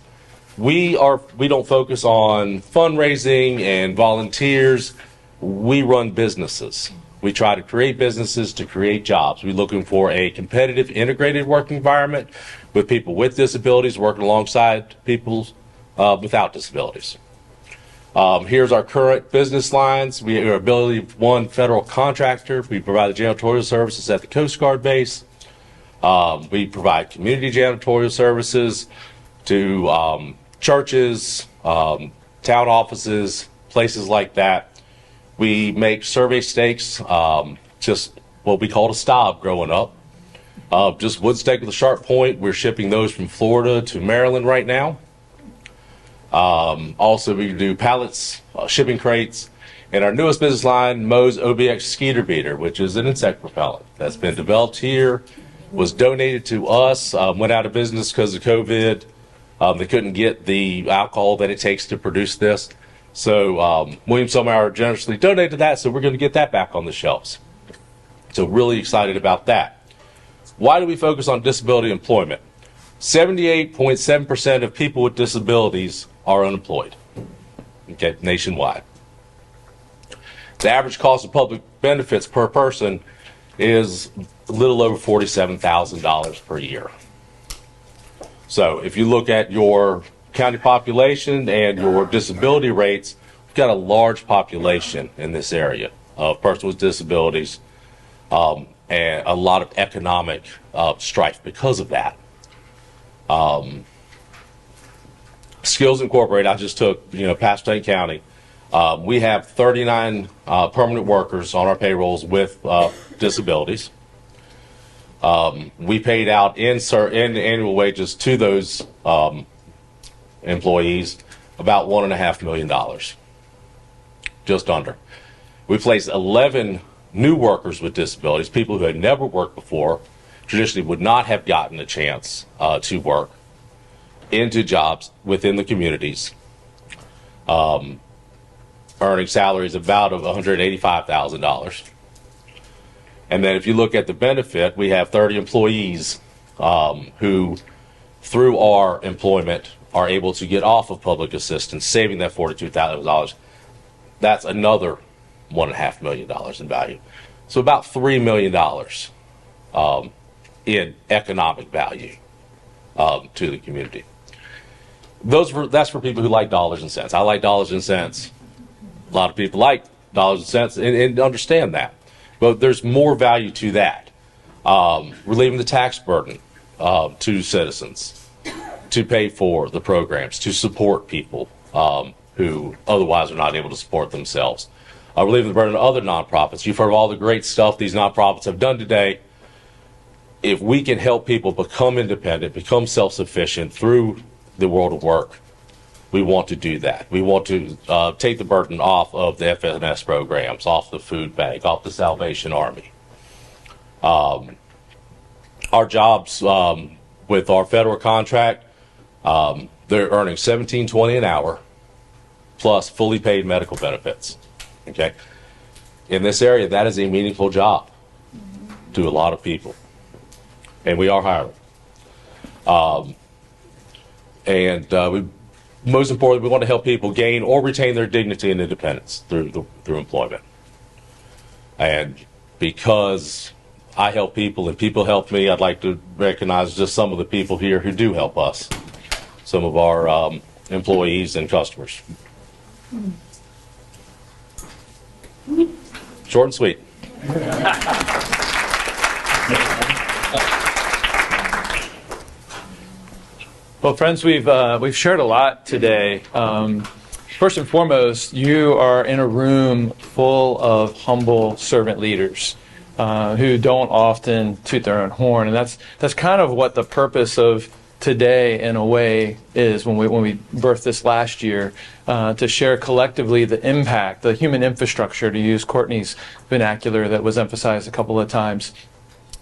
[SPEAKER 18] We don't focus on fundraising and volunteers. We run businesses. We try to create businesses to create jobs. We're looking for a competitive, integrated work environment with people with disabilities working alongside people without disabilities. Here's our current business lines. We are Ability One federal contractor. We provide the janitorial services at the Coast Guard base. We provide community janitorial services to churches, town offices, places like that. We make survey stakes, just what we called a stop growing up. Just wood stake with a sharp point. We're shipping those from Florida to Maryland right now. Also, we do pallets, shipping crates, and our newest business line, Moe's OBX Skeeter Beater, which is an insect repellent that's been developed here, was donated to us, went out of business because of COVID. They couldn't get the alcohol that it takes to produce this. So Williams Somerauer generously donated that, so we're going to get that back on the shelves. So really excited about that. Why do we focus on disability employment? 78.7% of people with disabilities are unemployed, okay, nationwide. The average cost of public benefits per person is a little over $47,000 per year. So if you look at your county population and your disability rates, we've got a large population in this area of persons with disabilities, and a lot of economic strife because of that. Skills Incorporated, I just took, Pasco County. We have 39 permanent workers on our payrolls with disabilities. We paid out in annual wages to those employees about $1.5 million, just under. We placed 11 new workers with disabilities, people who had never worked before, traditionally would not have gotten a chance to work, into jobs within the communities, earning salaries about of $185,000. And then if you look at the benefit, we have 30 employees who, through our employment, are able to get off of public assistance, saving that $42,000. That's another $1.5 million in value. So about $3 million in economic value to the community. That's for people who like dollars and cents. I like dollars and cents. A lot of people like dollars and cents and understand that. But there's more value to that. Relieving the tax burden to citizens, to pay for the programs, to support people who otherwise are not able to support themselves. Relieving the burden of other nonprofits. You've heard of all the great stuff these nonprofits have done today. If we can help people become independent, become self-sufficient through the world of work, we want to do that. We want to take the burden off of the FNS programs, off the food bank, off the Salvation Army. Our jobs with our federal contract, they're earning $17.20 an hour. plus fully paid medical benefits. Okay? In this area, that is a meaningful job to a lot of people. And we are hiring. Most importantly, we want to help people gain or retain their dignity and independence through employment. And because I help people and people help me, I'd like to recognize just some of the people here who do help us, some of our employees and customers. Short and sweet.
[SPEAKER 1] Well, friends, we've shared a lot today. First and foremost, you are in a room full of humble servant leaders who don't often toot their own horn, and that's kind of what the purpose of today, in a way, is when we birthed this last year, to share collectively the impact, the human infrastructure, to use Courtney's vernacular that was emphasized a couple of times.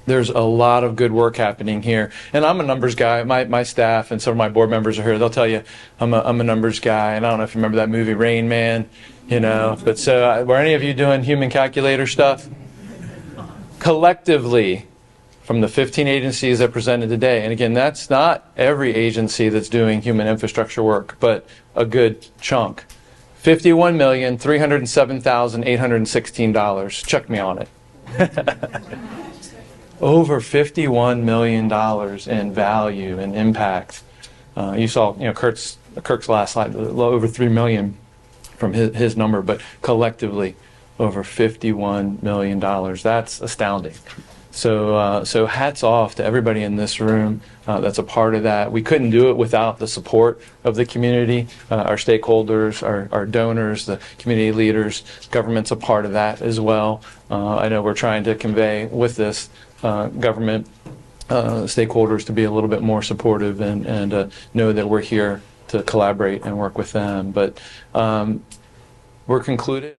[SPEAKER 1] There's a lot of good work happening here. And I'm a numbers guy. My staff and some of my board members are here. They'll tell you I'm a numbers guy. And I don't know if you remember that movie, Rain Man, But so were any of you doing human calculator stuff? Collectively, from the 15 agencies that presented today, and again, that's not every agency that's doing human infrastructure work, but a good chunk. $51,307,816. Check me on it. Over $51 million in value and impact. You saw, Kirk's last slide, over $3 million from his number, but collectively over $51 million. That's astounding. So hats off to everybody in this room that's a part of that. We couldn't do it without the support of the community, our stakeholders, our donors, the community leaders. Government's a part of that as well. I know we're trying to convey with this government stakeholders to be a little bit more supportive and know that we're here to collaborate and work with them. But we're concluded.